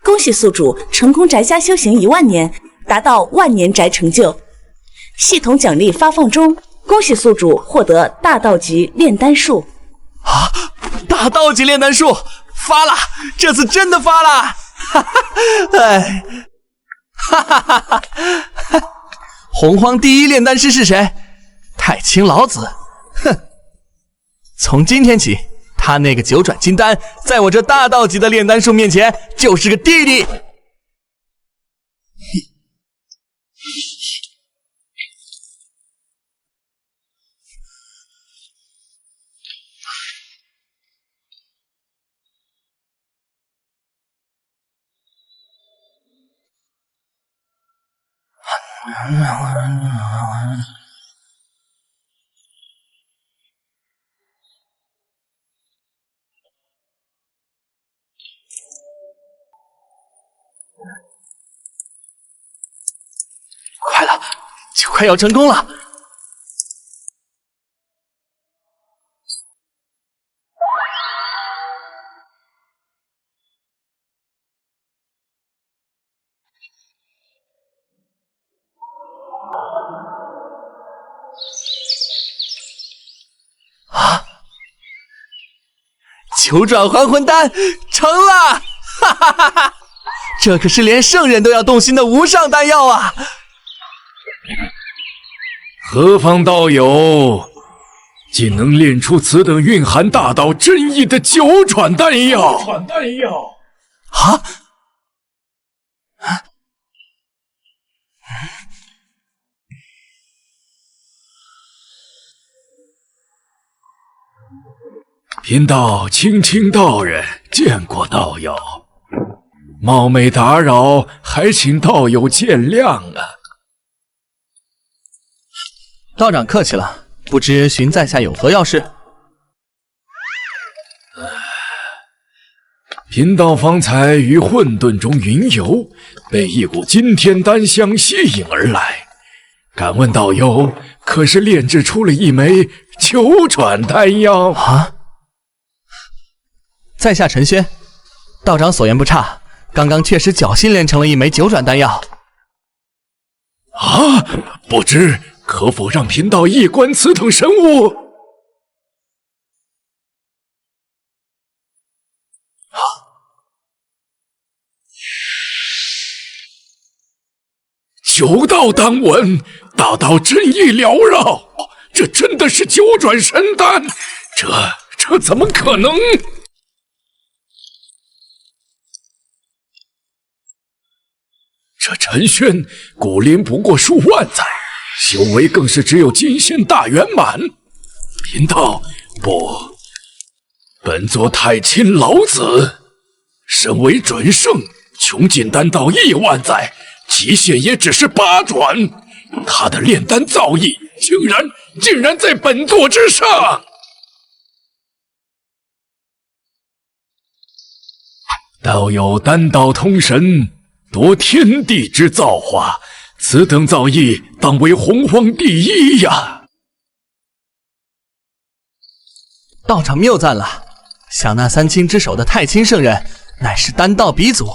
恭喜宿主成功宅家修行1万年，达到万年宅成就。系统奖励发放中，恭喜宿主获得大道级炼丹术。啊！大道级炼丹术发了，这次真的发了！哈哈，哎，哈哈哈哈！洪荒第1炼丹师是谁？太清老子。哼！从今天起，他那个9转金丹，在我这大道级的炼丹术面前，就是个弟弟。快了，就快要成功了！啊！9转还魂丹成了！哈哈哈哈！这可是连圣人都要动心的无上丹药啊！何方道友竟能炼出此等蕴含大道真意的9转丹药？啊！贫道青青道人见过道友，冒昧打扰，还请道友见谅啊。道长客气了，不知寻在下有何要事？贫道方才于混沌中云游，被一股金天丹香吸引而来。敢问道友，可是炼制出了一枚9转丹药啊？在下陈轩，道长所言不差，刚刚确实侥幸炼成了一枚9转丹药。啊！不知可否让贫道一观此等神物？啊！9道丹纹，大道真意缭绕，这真的是9转神丹？这怎么可能？这陈轩古龄不过数万载，修为更是只有金仙大圆满。贫道不，本座太清老子身为准圣，穷尽丹道1万载，极限也只是8转。他的炼丹造诣竟然在本座之上。道友丹道通神，夺天地之造化，此等造诣当为洪荒第一呀！道长谬赞了，想那3清之首的太清圣人，乃是丹道鼻祖，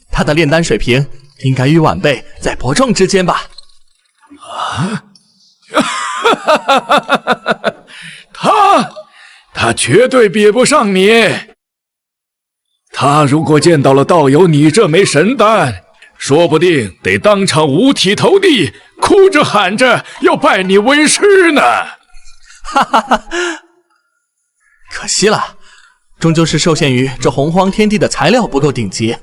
他的炼丹水平应该与晚辈在伯仲之间吧？啊！他绝对比不上你。他如果见到了道友你这枚神丹，说不定得当场五体投地，哭着喊着要拜你为师呢。哈哈哈，可惜了，终究是受限于这洪荒天地的材料不够顶级，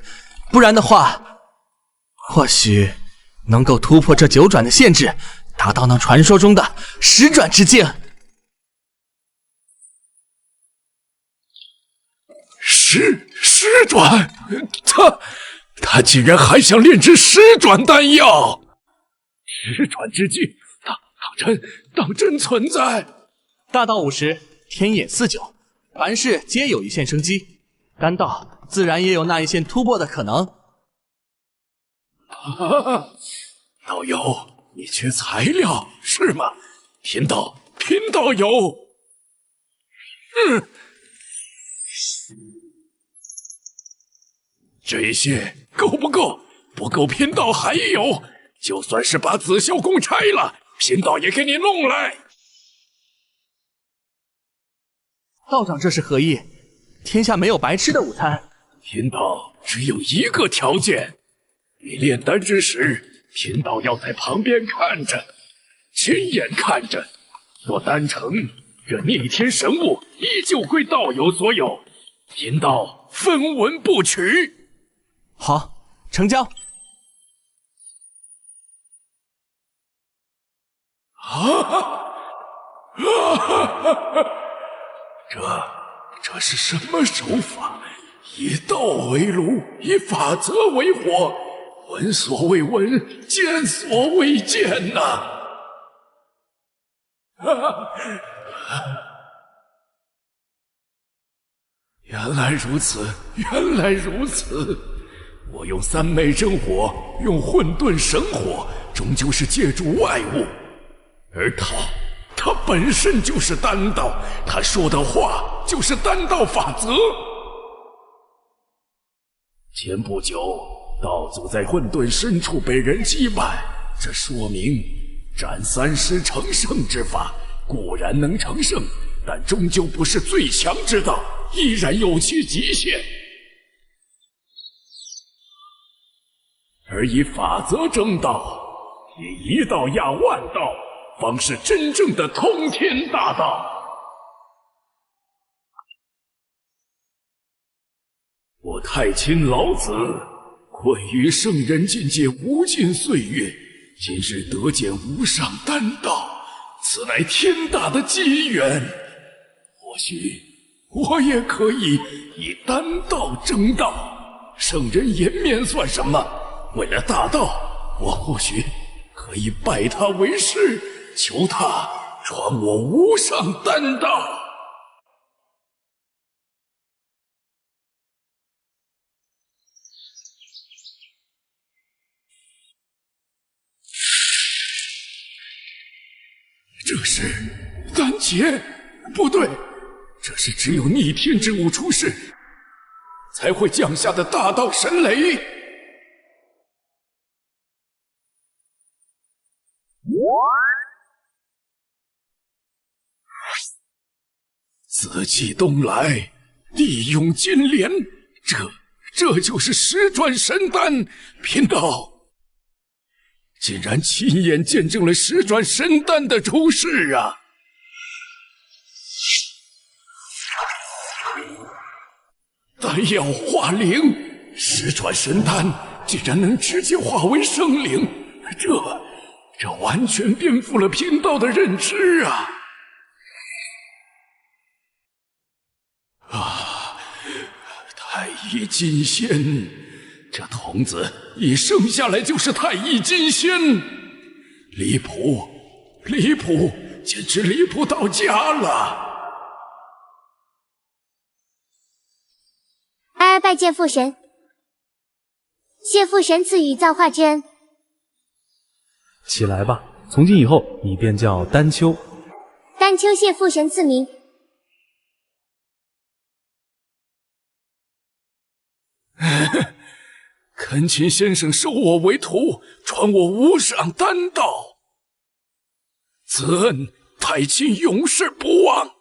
不然的话，或许能够突破这9转的限制，达到那传说中的10转之境。十转，他竟然还想炼制10转丹药，10转之境，当真存在？大道50，天野49，凡事皆有一线生机，丹道自然也有那一线突破的可能。道友，你缺材料是吗？贫道有。这些够不够？不够，贫道还有。就算是把紫霄宫拆了，贫道也给你弄来。道长这是何意？天下没有白吃的午餐。贫道只有一个条件，你炼丹之时，贫道要在旁边看着，亲眼看着。若丹成，这逆天神物依旧归道友所有，贫道分文不取。好，成交。这是什么手法？以道为炉，以法则为火，闻所未闻，见所未见呐！原来如此，原来如此。我用3昧真火，用混沌神火，终究是借助外物，而他本身就是丹道，他说的话就是丹道法则。前不久，道祖在混沌深处被人击败，这说明斩3尸成圣之法固然能成圣，但终究不是最强之道，依然有其极限。而以法则争道，以一道压万道，方是真正的通天大道。我太清老子困于圣人境界无尽岁月，今日得见无上丹道，此乃天大的机缘。或许我也可以以丹道争道，圣人颜面算什么？为了大道，我或许可以拜他为师，求他传我无上丹道。这是丹劫？不对，这是只有逆天之物出世才会降下的大道神雷。四季东来，地涌金莲，这就是10转神丹。贫道竟然亲眼见证了10转神丹的出世啊！丹药化灵，10转神丹竟然能直接化为生灵，这完全颠覆了贫道的认知啊！太乙金仙，这童子一生下来就是太乙金仙，离谱，简直离谱到家了！儿拜见父神，谢父神赐予造化之恩。起来吧，从今以后你便叫丹丘。丹丘谢父神赐名。恳请先生收我为徒，传我无上丹道，此恩太清永世不忘。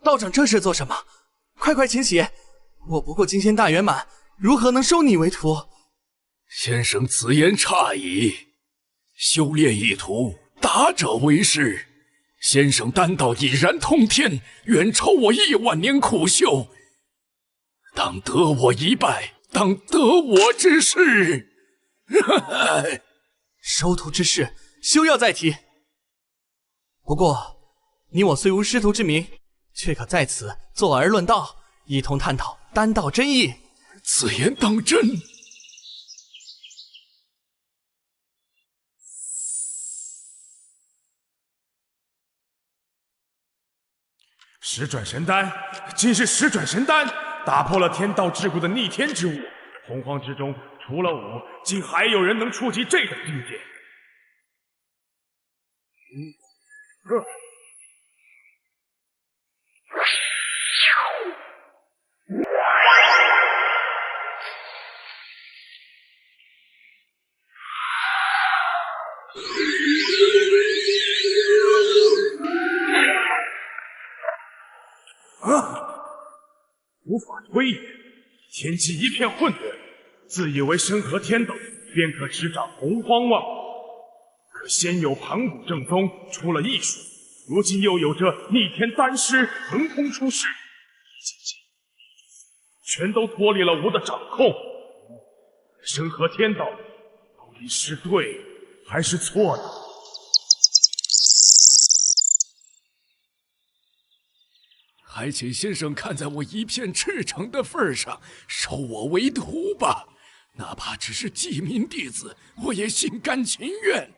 道长这是做什么？快请起！我不过金仙大圆满，如何能收你为徒？先生此言差矣。修炼一途，达者为师。先生丹道已然通天，远超我10000年苦修。当得我一拜，当得我之事。收徒之事，休要再提。不过，你我虽无师徒之名，却可在此坐而论道，一同探讨丹道真意。此言当真？十转神丹，竟是十转神丹，打破了天道桎梏的逆天之物。洪荒之中，除了我，竟还有人能触及这等境界。无法推演，天际一片混沌，自以为身合天道，便可执掌洪荒万物。可先有盘古正宗出了异术，如今又有这逆天丹师横空出世，全都脱离了吾的掌控。身合天道，到底是对还是错呢？还请先生看在我一片赤诚的份上，收我为徒吧。哪怕只是济民弟子，我也心甘情愿。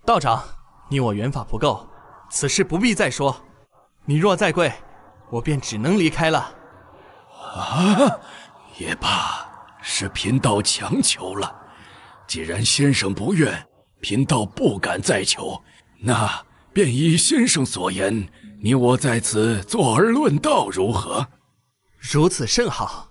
道长，你我缘法不够，此事不必再说。你若再跪，我便只能离开了。啊，也罢，是贫道强求了。既然先生不愿，贫道不敢再求，那便依先生所言，你我在此坐而论道如何？如此甚好。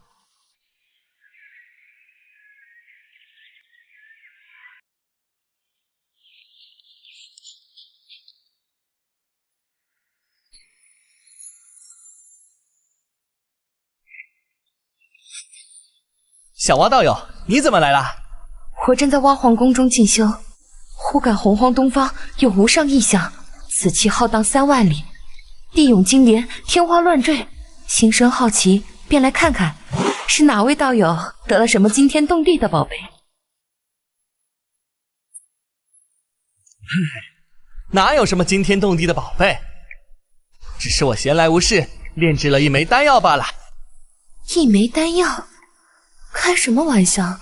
小蛙道友，你怎么来了？我正在蛙皇宫中进修，忽感洪荒东方有无上异象，此气浩荡3万里，地涌金莲，天花乱坠，心生好奇，便来看看，是哪位道友得了什么惊天动地的宝贝？哪有什么惊天动地的宝贝？只是我闲来无事，炼制了一枚丹药罢了。一枚丹药？开什么玩笑！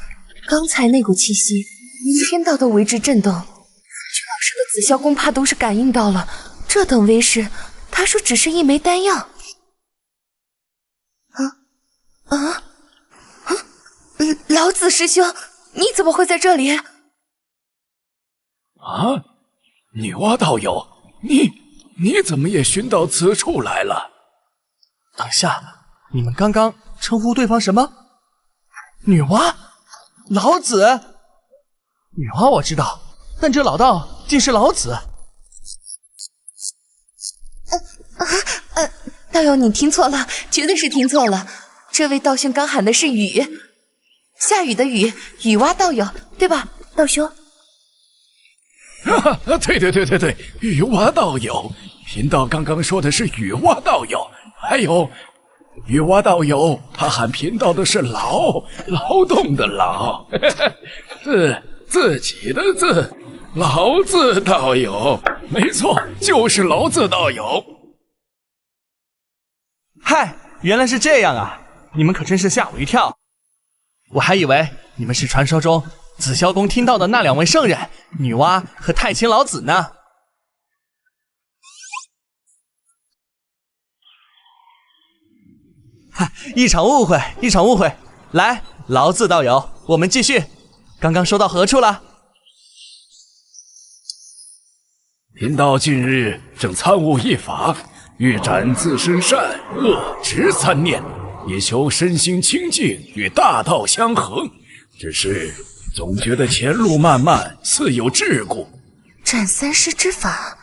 刚才那股气息，连天道都为之震动。这老师的紫霄宫怕都是感应到了，这等威势，他说只是一枚丹药。老子师兄，你怎么会在这里？啊，女娲道友，你怎么也寻到此处来了？等下，你们刚刚称呼对方什么？女娲？老子？女娲我知道，但这老道竟是老子。道友你听错了，绝对是听错了。这位道兄刚喊的是雨，下雨的雨，雨蛙道友，对吧，道兄？对，雨蛙道友，贫道刚刚说的是雨蛙道友，还有雨蛙道友，他喊贫道的是劳动的劳，自己的字，劳字道友，没错，就是劳字道友。嗨，原来是这样啊！你们可真是吓我一跳，我还以为你们是传说中紫霄宫听到的那2位圣人，女娲和太清老子呢。一场误会，一场误会。来，劳字道友，我们继续。刚刚说到何处了？贫道近日正参悟一法，欲斩自身善恶执3念，以求身心清净，与大道相合。只是总觉得前路漫漫，似有桎梏。斩3尸之法，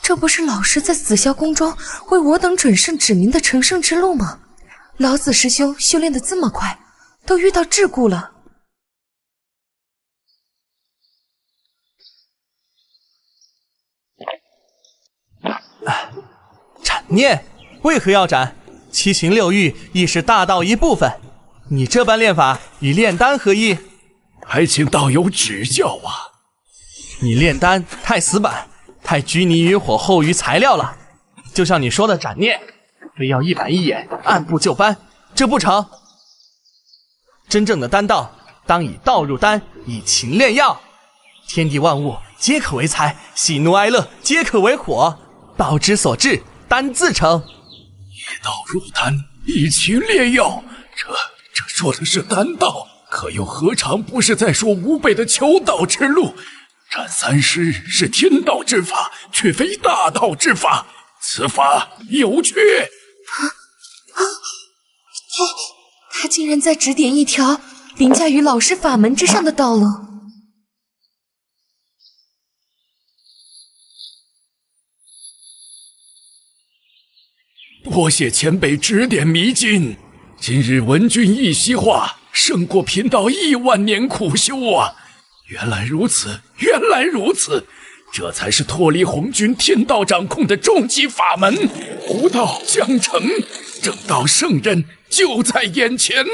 这不是老师在紫霄宫中为我等准圣指明的成圣之路吗？老子师兄修炼的这么快，都遇到桎梏了。斩念为何要斩？七情六欲亦是大道一部分，你这般练法与炼丹何异？还请道友指教啊！你炼丹太死板，太拘泥于火候与材料了。就像你说的斩念，非要一板一眼，按部就班，这不成。真正的丹道，当以道入丹，以情炼药。天地万物皆可为财，喜怒哀乐皆可为火。道之所至，丹自成。以道入丹，以情炼药，这说的是丹道，可又何尝不是在说吾辈的求道之路？斩三尸是天道之法，却非大道之法，此法有缺。他竟然在指点一条凌驾于老师法门之上的道路。多谢前辈指点迷津，今日闻君一席话，胜过贫道10000年苦修啊！原来如此，原来如此，这才是脱离红军天道掌控的终极法门。吾道将成，正道圣人就在眼前。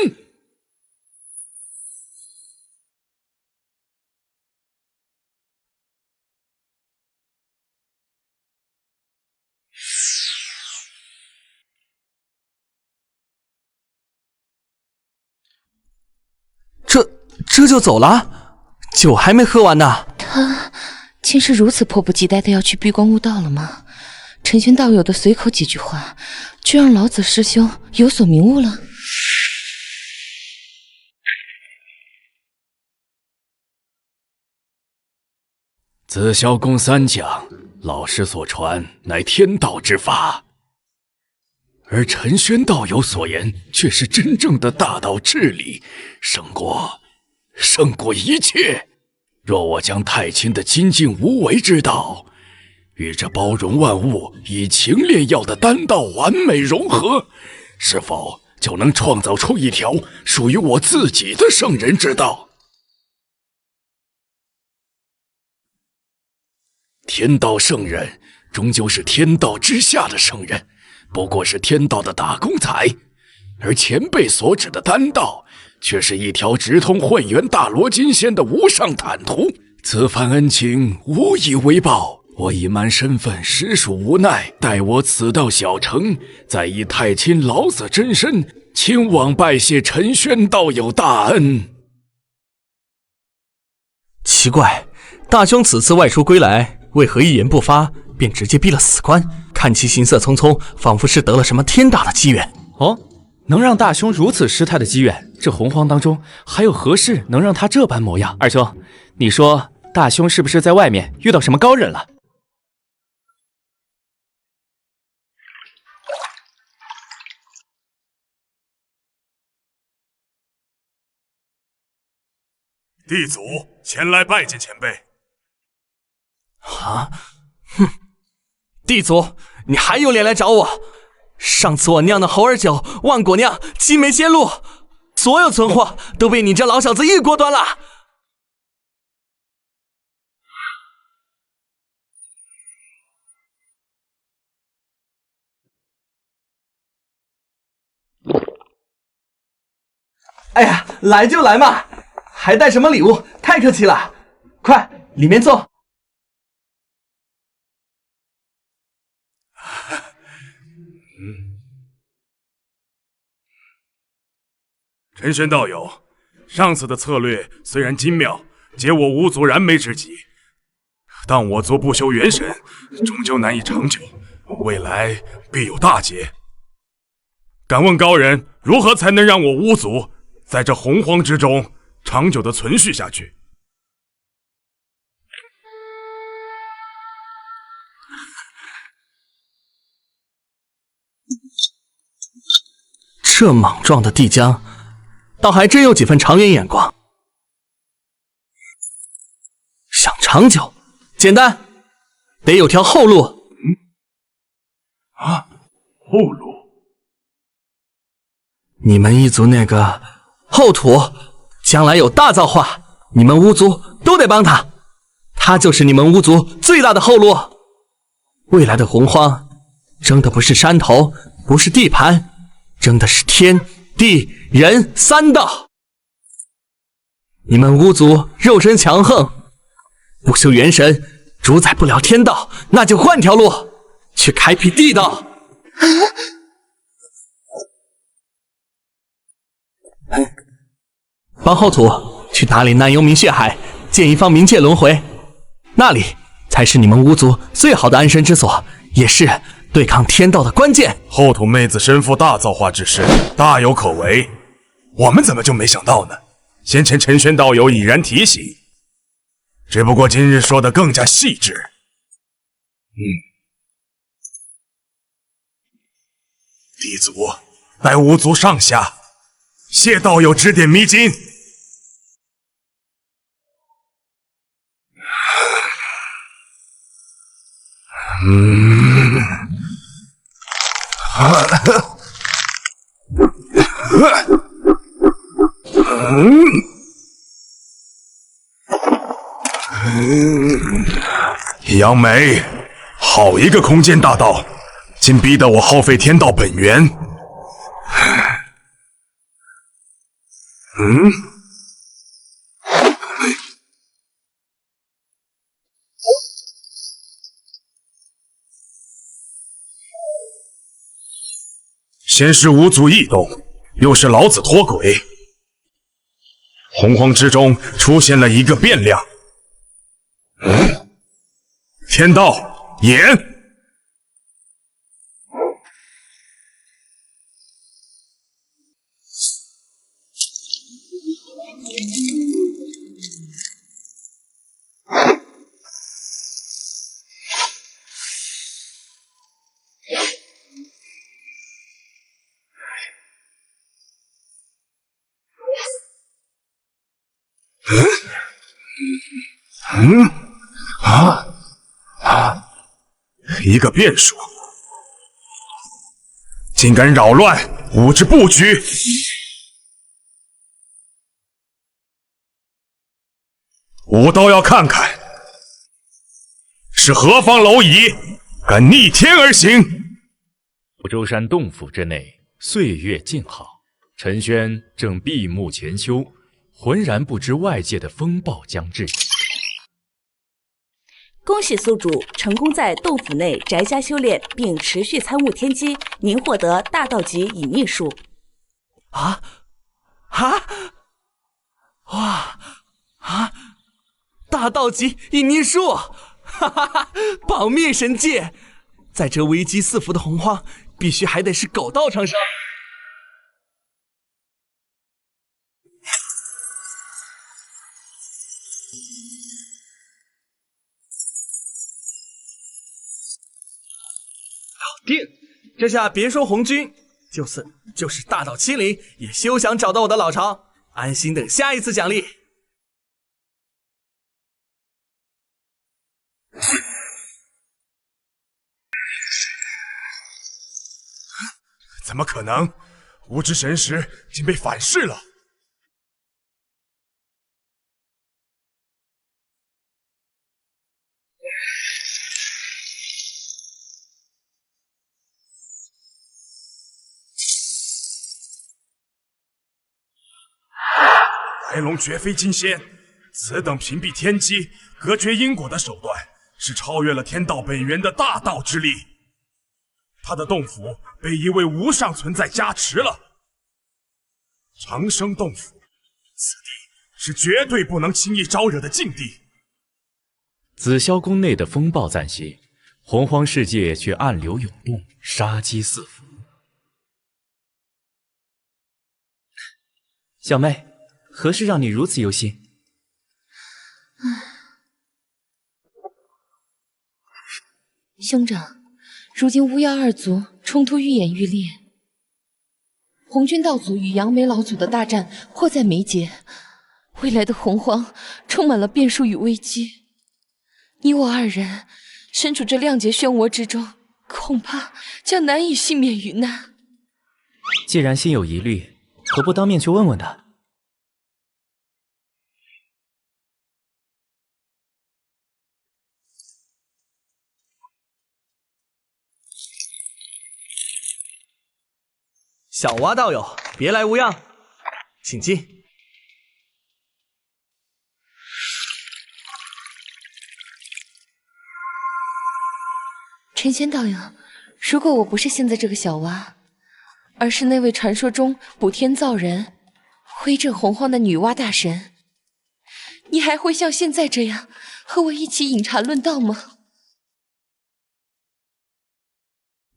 这就走了？酒还没喝完呢。他竟是如此迫不及待的要去闭关悟道了吗？陈玄道友的随口几句话，就让老子师兄有所明悟了。紫霄宫三讲，老师所传乃天道之法，而陈轩道友所言却是真正的大道至理，胜过一切。若我将太清的精进无为之道与这包容万物以情炼药的丹道完美融合，是否就能创造出一条属于我自己的圣人之道？天道圣人终究是天道之下的圣人，不过是天道的打工仔，而前辈所指的丹道却是一条直通混元大罗金仙的无上坦途。此番恩情无以为报，我隐瞒身份实属无奈，待我此道小成，再以太清老子真身亲往拜谢陈轩道友大恩。奇怪，大兄此次外出归来，为何一言不发便直接逼了死关？看其行色匆匆，仿佛是得了什么天大的机缘。哦，能让大兄如此失态的机缘，这洪荒当中还有何事能让他这般模样？二兄，你说大兄是不是在外面遇到什么高人了？弟祖前来拜见前辈。啊，哼！地祖，你还有脸来找我？上次我酿的猴儿酒、万果酿、鸡梅仙露，所有存货都被你这老小子一锅端了。哎呀，来就来嘛，还带什么礼物？太客气了，快里面坐。陈玄道友，上次的策略虽然精妙，解我无足燃眉之急，但我族不修元神，终究难以长久，未来必有大劫。敢问高人，如何才能让我巫族在这洪荒之中长久的存续下去？这莽撞的帝江，倒还真有几分长远眼光。想长久，简单，得有条后路。后路？你们一族那个后土，将来有大造化，你们巫族都得帮他。他就是你们巫族最大的后路。未来的洪荒，争的不是山头，不是地盘，争的是天地人三道。你们巫族肉身强横，不修元神，主宰不了天道，那就换条路，去开辟地道。帮后土去打理南幽冥血海，建一方冥界轮回，那里才是你们巫族最好的安身之所，也是对抗天道的关键。后土妹子身负大造化之势，大有可为，我们怎么就没想到呢？先前陈轩道友已然提醒，只不过今日说的更加细致。地族乃巫族上下，谢道友指点迷津。杨梅，好一个空间大道，竟逼得我耗费天道本源。先是巫族异动，又是老子脱轨，洪荒之中出现了一个变量。天道眼，一个变数，竟敢扰乱吾之布局！吾倒要看看，是何方蝼蚁敢逆天而行！福州山洞府之内，岁月静好，陈轩正闭目潜修，浑然不知外界的风暴将至。恭喜宿主成功在洞府内宅家修炼，并持续参悟天机，您获得大道级隐匿术。大道级隐匿术，哈哈哈！保灭神界，在这危机四伏的洪荒，必须还得是狗道成生。定，这下别说红军，就是大道欺凌，也休想找到我的老巢，安心等下一次奖励。怎么可能？无知神识竟被反噬了！白龙绝非金仙，此等屏蔽天机、隔绝因果的手段，是超越了天道本源的大道之力。他的洞府被一位无上存在加持了，长生洞府，此地是绝对不能轻易招惹的禁地。紫霄宫内的风暴暂息，洪荒世界却暗流涌动，杀机四伏。小妹，何事让你如此忧心？兄长，如今巫妖二族冲突愈演愈烈，红军道祖与杨梅老祖的大战迫在眉睫，未来的洪荒充满了变数与危机。你我二人身处这亮劫漩涡之中，恐怕将难以幸免于难。既然心有疑虑，何不当面去问问他？小蛙道友，别来无恙，请进。陈仙道友，如果我不是现在这个小蛙，而是那位传说中补天造人、威震洪荒的女娲大神，你还会像现在这样和我一起饮茶论道吗？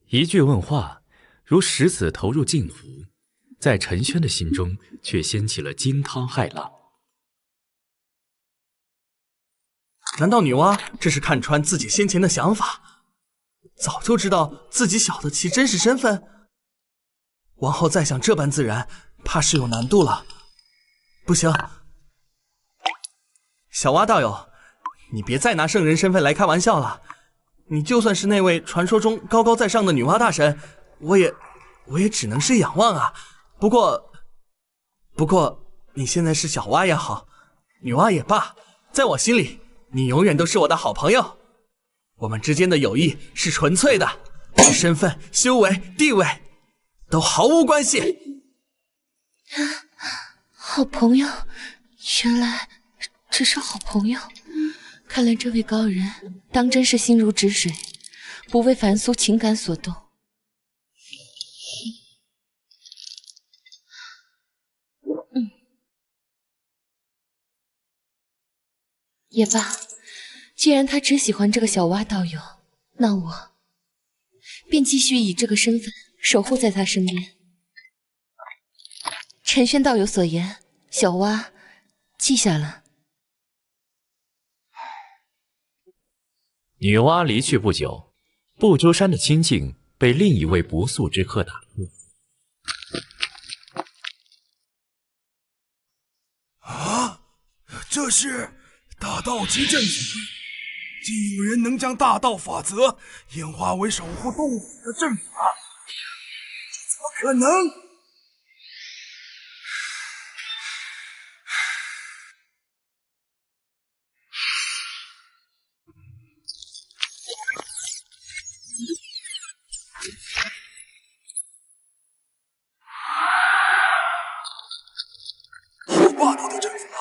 一句问话，如石子投入镜湖，在陈轩的心中却掀起了惊涛骇浪。难道女娲这是看穿自己先前的想法？早就知道自己晓得其真实身份，往后再想这般自然，怕是有难度了。不行，小蛙道友，你别再拿圣人身份来开玩笑了。你就算是那位传说中高高在上的女娲大神，我也只能是仰望啊。不过，你现在是小蛙也好，女娲也罢，在我心里，你永远都是我的好朋友。我们之间的友谊是纯粹的，与身份、修为、地位都毫无关系。好朋友，原来只是好朋友。看来这位高人当真是心如止水，不为凡俗情感所动。也罢，既然他只喜欢这个小蛙道友，那我便继续以这个身份守护在他身边。陈轩道友所言，小蛙记下了。女娲离去不久，不周山的清静被另一位不速之客打破。啊，这是大道极阵法，竟有人能将大道法则演化为守护洞府的阵法，这怎么可能？霸道的阵法，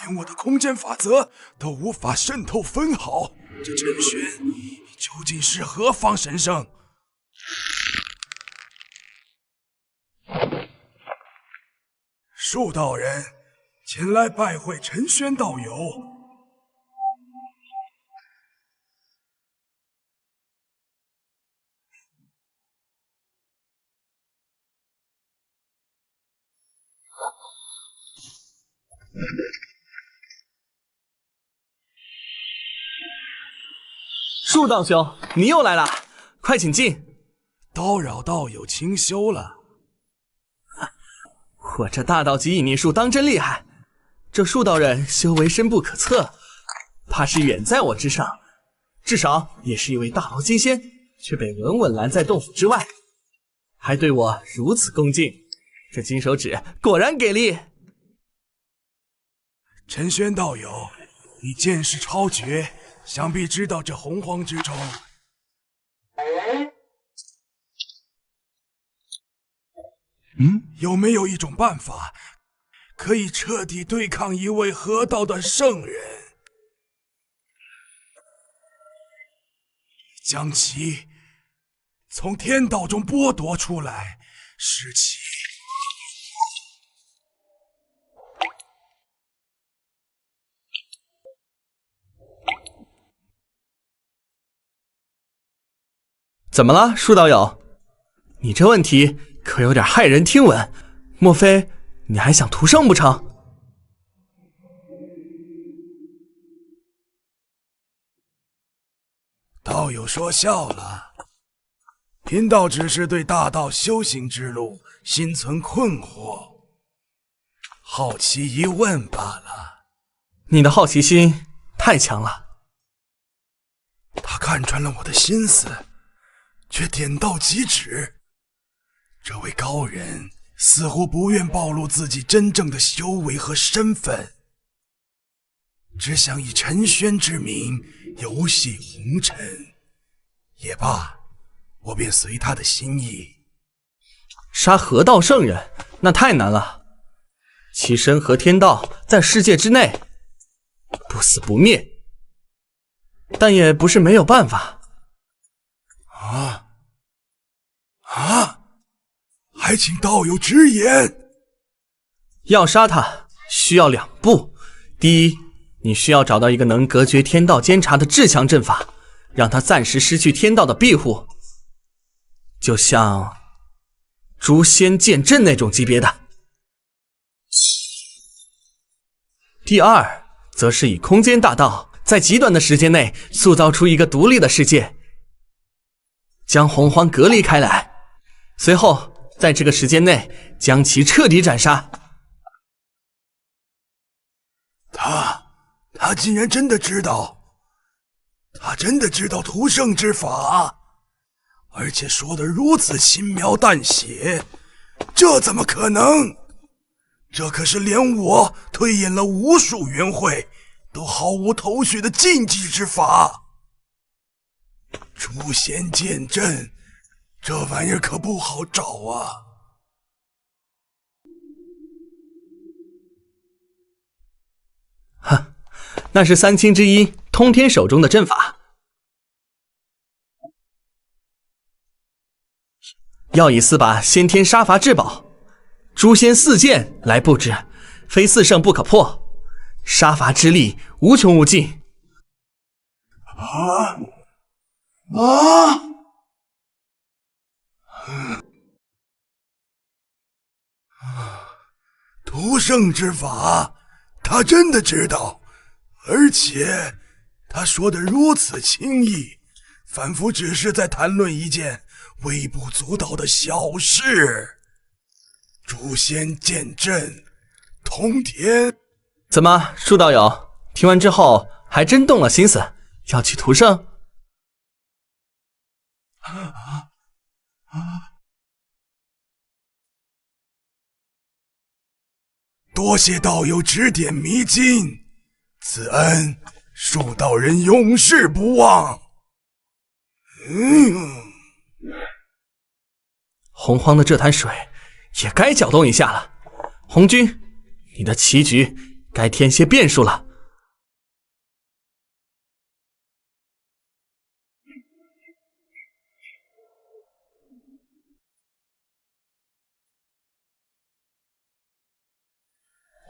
连我的空间法则都无法渗透分毫。这陈玄究竟是何方神圣？树道人前来拜会陈轩道友。树道兄，你又来了，快请进。叨扰道友清修了。我这大道极隐匿术当真厉害，这树道人修为深不可测，怕是远在我之上，至少也是一位大道金仙，却被稳稳拦在洞府之外，还对我如此恭敬，这金手指果然给力。陈轩道友，你见识超绝，想必知道这洪荒之中，有没有一种办法，可以彻底对抗一位合道的圣人，将其从天道中剥夺出来，使其怎么了，树道友？你这问题可有点骇人听闻，莫非你还想屠圣不成？道友说笑了，贫道只是对大道修行之路心存困惑，好奇一问罢了。你的好奇心太强了。他看穿了我的心思，却点到即止。这位高人似乎不愿暴露自己真正的修为和身份，只想以陈轩之名游戏红尘。也罢，我便随他的心意。杀河道圣人，那太难了。其身和天道在世界之内，不死不灭，但也不是没有办法。还请道友直言。要杀他，需要2步。第一，你需要找到一个能隔绝天道监察的至强阵法，让他暂时失去天道的庇护，就像诛仙剑阵那种级别的。第二，则是以空间大道，在极短的时间内塑造出一个独立的世界，将洪荒隔离开来，随后在这个时间内将其彻底斩杀。他竟然真的知道，他真的知道屠圣之法，而且说得如此轻描淡写，这怎么可能？这可是连我推演了无数元会都毫无头绪的禁忌之法。诛仙剑阵，这玩意儿可不好找啊。哼，那是3清之一通天手中的阵法，要以4把先天杀伐至宝诛仙4剑来布置，非4圣不可破，杀伐之力无穷无尽。屠圣之法，他真的知道，而且他说的如此轻易，仿佛只是在谈论一件微不足道的小事。诛仙剑阵，通天。怎么，树道友听完之后还真动了心思，要去屠圣？多谢道友指点迷津，此恩树道人永世不忘。洪荒的这滩水也该搅动一下了。红军，你的棋局该添些变数了。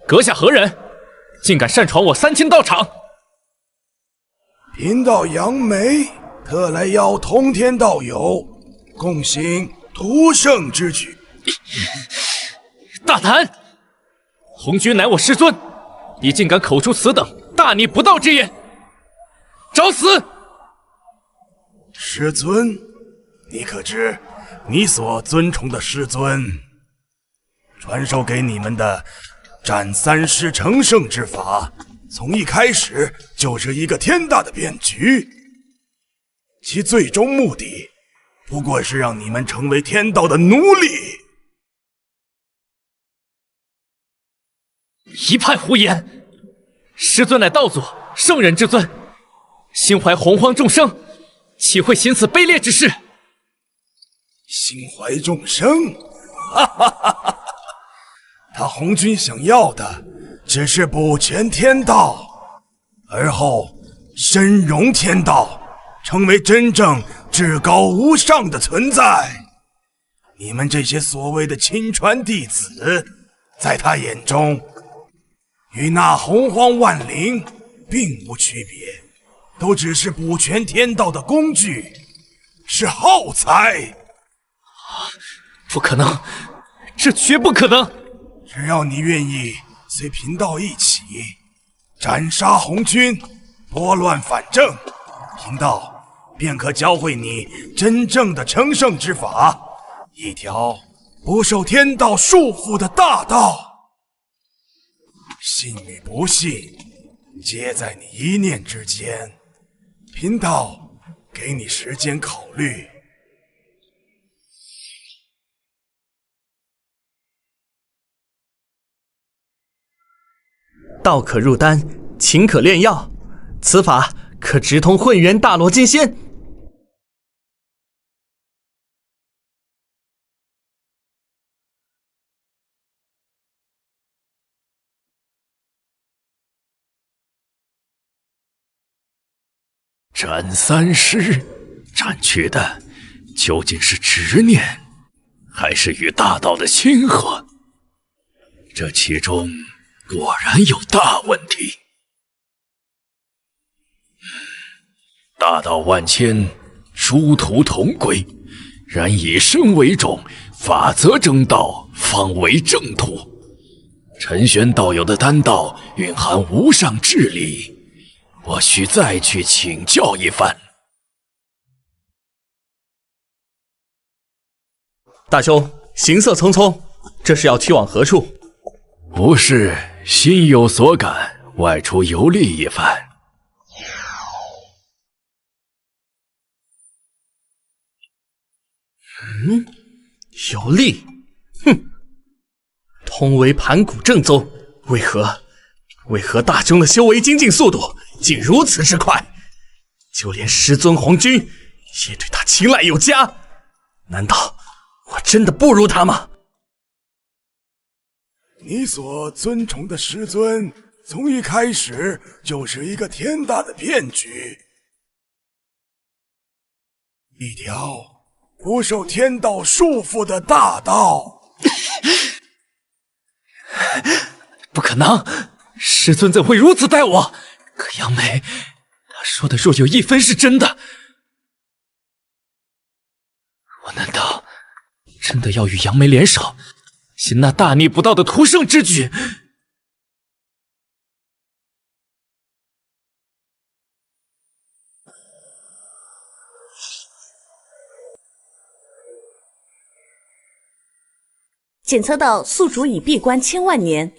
阁下何人？竟敢擅闯我3清道场！贫道杨梅特来邀通天道友共行屠圣之举。大胆！红军乃我师尊，你竟敢口出此等大逆不道之言，找死！师尊，你可知你所尊崇的师尊传授给你们的斩3尸成圣之法，从一开始就是一个天大的骗局，其最终目的不过是让你们成为天道的奴隶。一派胡言！师尊乃道祖，圣人之尊，心怀洪荒众生，岂会行此卑劣之事？心怀众生，哈哈哈哈！他红军想要的只是补全天道，而后深融天道，成为真正至高无上的存在。你们这些所谓的亲传弟子，在他眼中与那洪荒万灵并无区别，都只是补全天道的工具，是耗材。不可能，这绝不可能！只要你愿意随贫道一起斩杀红军，拨乱反正，贫道便可教会你真正的成圣之法，一条不受天道束缚的大道。信与不信，皆在你一念之间。贫道给你时间考虑。道可入丹，情可炼药，此法可直通混元大罗金仙。斩三尸，斩去的究竟是执念，还是与大道的亲和？这其中果然有大问题。大道万千，殊途同归，然以身为重，法则正道方为正途。陈玄道友的丹道蕴含无上智理，我需再去请教一番。大兄，行色匆匆，这是要去往何处？不是，心有所感，外出游历一番。游历？哼！同为盘古正宗，为何大兄的修为精进速度竟如此之快？就连师尊红军也对他青睐有加，难道我真的不如他吗？你所尊崇的师尊，从一开始就是一个天大的骗局，一条不受天道束缚的大道。不可能，师尊怎会如此待我？可杨梅，她说的若有一分是真的，我难道真的要与杨梅联手，行那大逆不道的屠圣之举？检测到宿主已闭关1000万年，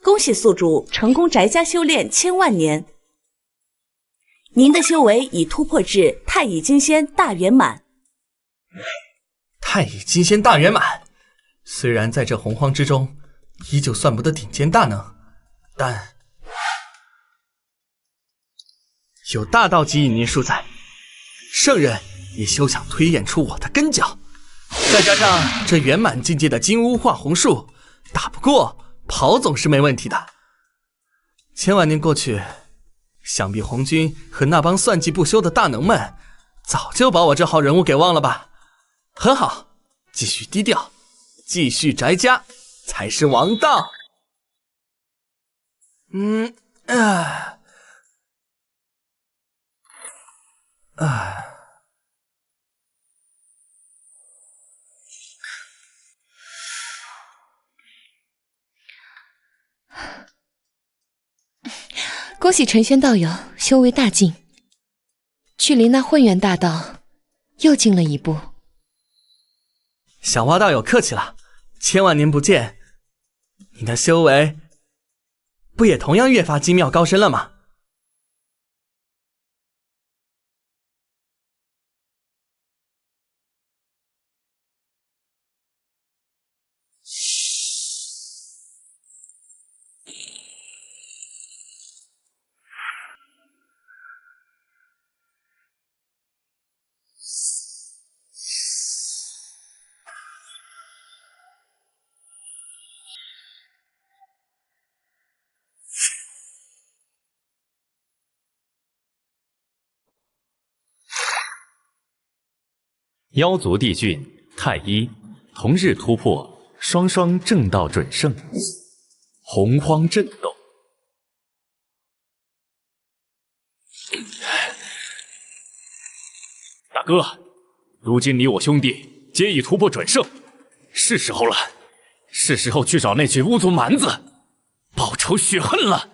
恭喜宿主成功宅家修炼1000万年。您的修为已突破至太乙金仙大圆满。太乙金仙大圆满，虽然在这洪荒之中，依旧算不得顶尖大能，但有大道级引念术在，圣人也休想推演出我的根脚。再加上这圆满境界的金乌化红术，打不过跑总是没问题的。1000万年过去，想必红军和那帮算计不休的大能们，早就把我这号人物给忘了吧。很好，继续低调，继续宅家才是王道。恭喜陈轩道友修为大进，距离那混元大道又近了一步。小蛙道友客气了，1000万年不见，你的修为不也同样越发精妙高深了吗？妖族帝俊、太一同日突破，双双正道准圣，洪荒震动。大哥，如今你我兄弟皆已突破准圣，是时候了，是时候去找那群巫族蛮子报仇雪恨了。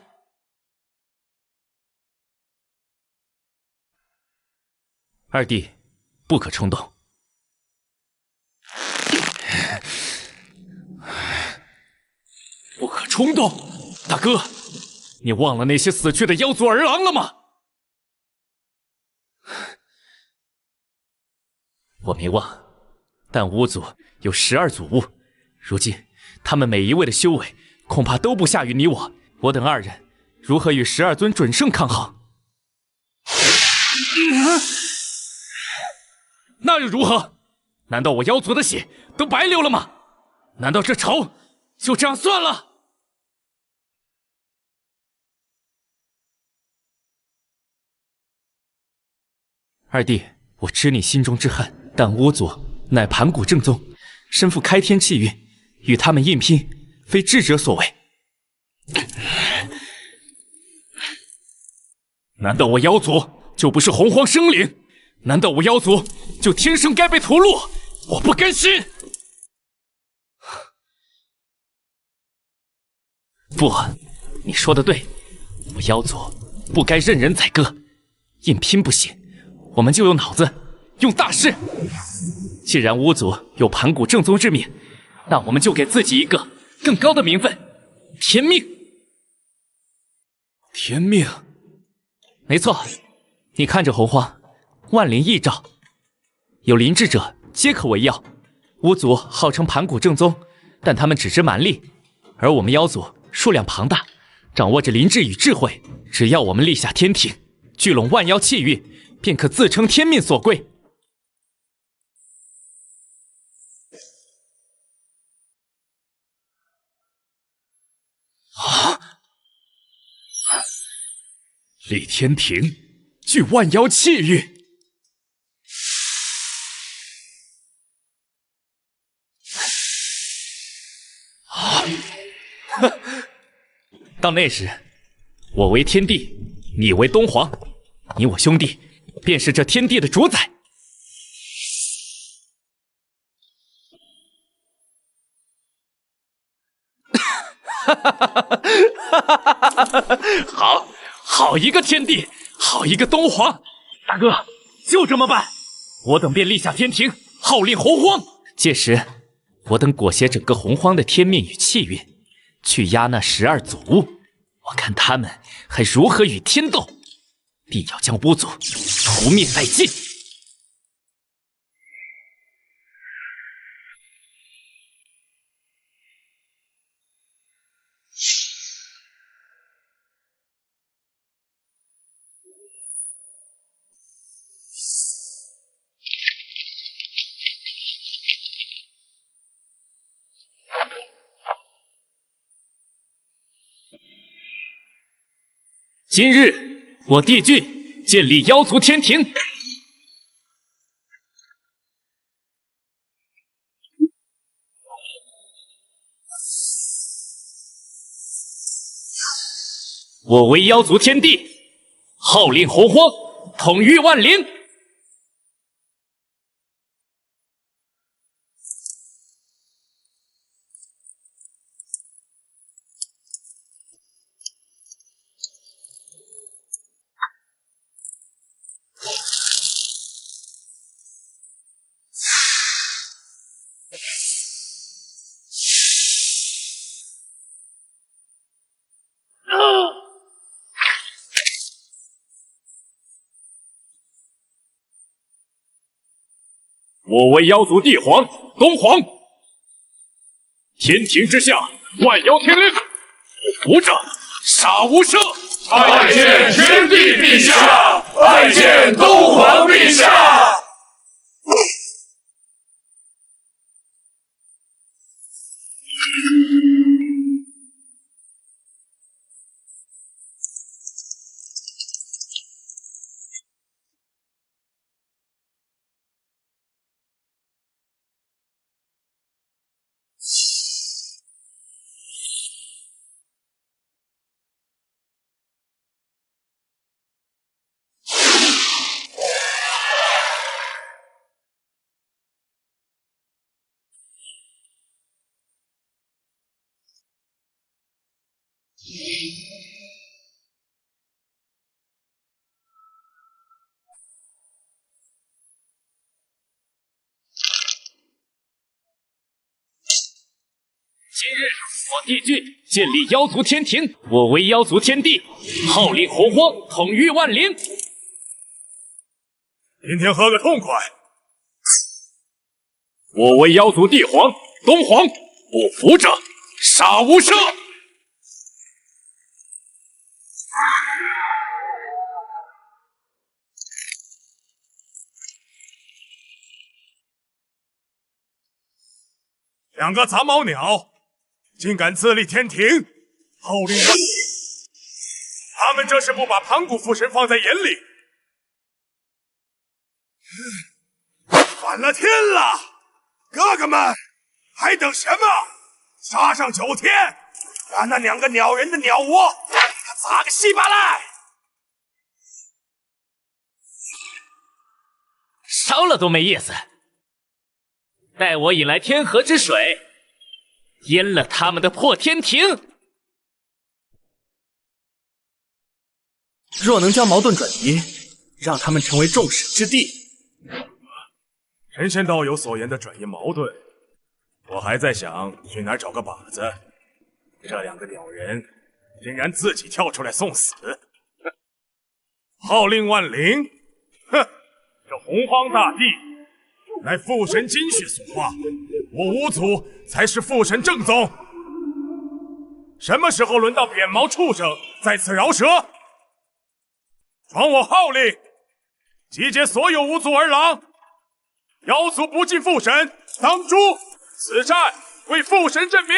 二弟，不可冲动。不可冲动，大哥，你忘了那些死去的妖族儿郎了吗？我没忘，但巫族有12祖巫，如今他们每一位的修为恐怕都不下于你我，我等二人如何与12尊准圣抗衡？那又如何？难道我妖族的血都白流了吗？难道这仇就这样算了？二弟，我知你心中之恨，但巫族乃盘古正宗，身负开天气运，与他们硬拼，非智者所为。难道我妖族就不是洪荒生灵？难道我妖族就天生该被屠戮？我不甘心！不，你说的对，我妖族不该任人宰割，硬拼不行，我们就用脑子，用大势。既然巫族有盘古正宗之名，那我们就给自己一个更高的名分——天命。天命？没错，你看这洪荒，万灵异兆，有灵智者皆可为药。巫族号称盘古正宗，但他们只知蛮力，而我们妖族数量庞大，掌握着灵智与智慧，只要我们立下天庭，聚拢万妖气运，便可自称天命所归。啊！立天庭，聚万妖气运。到那时，我为天帝，你为东皇，你我兄弟便是这天地的主宰。好一个天帝，好一个东皇！大哥，就这么办，我等便立下天庭，号令洪荒。届时，我等裹挟整个洪荒的天命与气运，去压那12祖巫，我看他们还如何与天斗，定要将巫族屠灭殆尽。今日我帝俊建立妖族天庭，我为妖族天帝，号令洪荒，统御万灵。我为妖族帝皇东皇，天庭之下，万妖天灵，我服着，杀无赦！拜见天帝陛下，拜见东皇陛下。今日我帝俊建立妖族天庭，我为妖族天帝，号令洪荒，统御万灵。今天喝个痛快！我为妖族帝皇东皇，不服者杀无赦！两个杂毛鸟，竟敢自立天庭，号令万民！他们这是不把盘古父神放在眼里，反了天了！哥哥们，还等什么？杀上9天，把那2个鸟人的鸟窝砸个稀巴烂！烧了都没意思。待我引来天河之水，淹了他们的破天庭。若能将矛盾转移，让他们成为众矢之的。神仙道友所言的转移矛盾，我还在想去哪儿找个靶子。这2个鸟人竟然自己跳出来送死，号令万灵！哼，这洪荒大地乃父神精血所化，我五祖才是父神正宗。什么时候轮到扁毛畜生在此饶舌？传我号令，集结所有五祖儿郎，妖族不敬父神，当诛！此战为父神证明！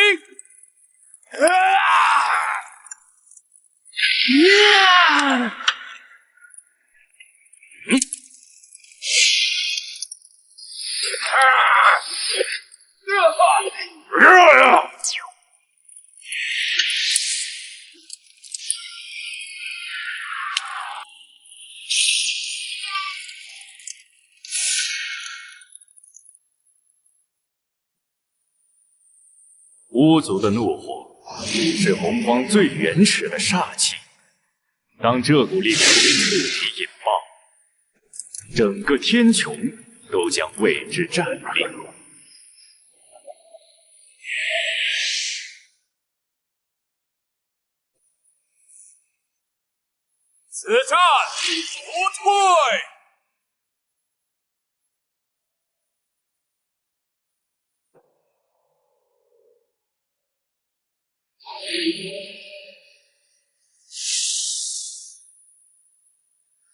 巫族的怒火是洪荒最原始的煞气，当这股力量被彻底引爆，整个天穹都将为之战栗。此战不退！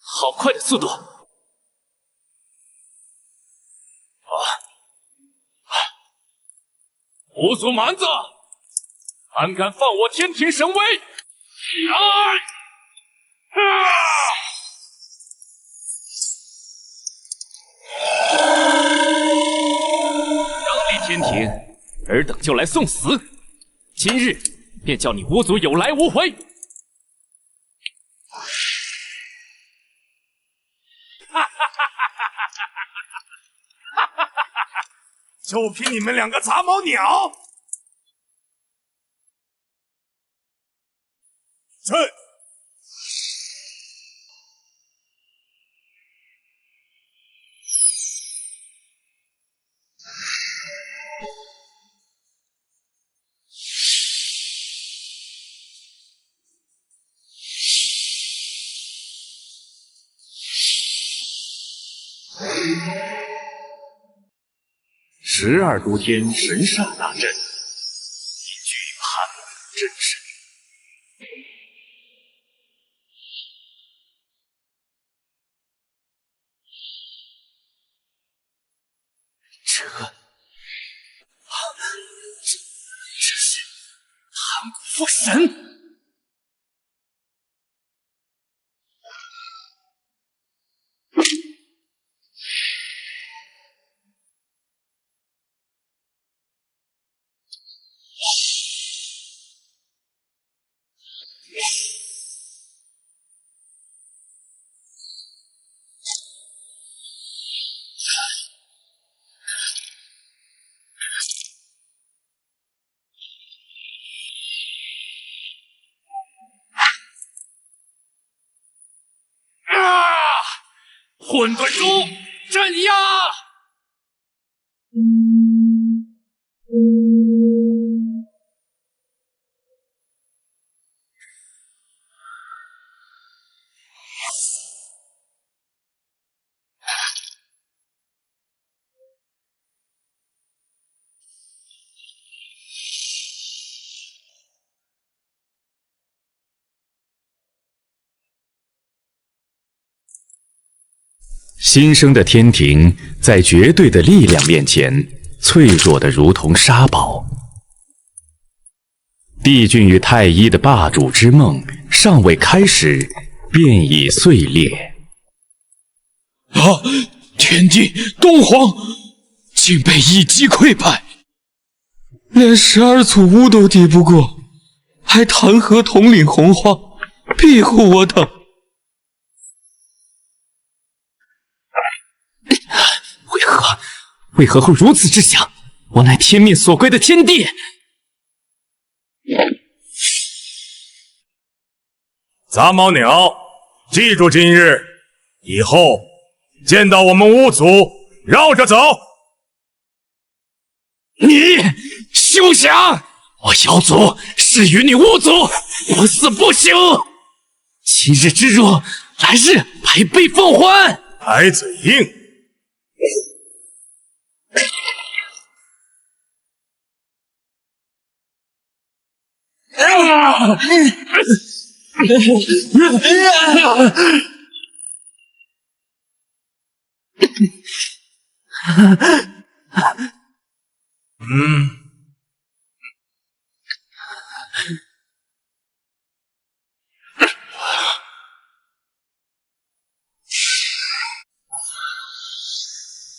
好快的速度！五祖蛮子，胆敢放我天庭神威！刚立天庭，尔等就来送死，今日便叫你五祖有来无回！就凭你们2个杂毛鸟！朕12都天神煞大阵，凝聚盘古真神。这是盘古父神。混沌珠镇压！新生的天庭，在绝对的力量面前，脆弱的如同沙堡。帝俊与太一的霸主之梦尚未开始，便已碎裂。啊！天帝东皇竟被一击溃败，连12祖巫都敌不过，还谈何统领洪荒，庇护我等？为何会如此之想？我乃天命所归的天帝。杂毛鸟，记住今日，以后见到我们巫族，绕着走。你休想！我妖族誓与你巫族不死不休。今日之辱，来日百倍奉还。还嘴硬。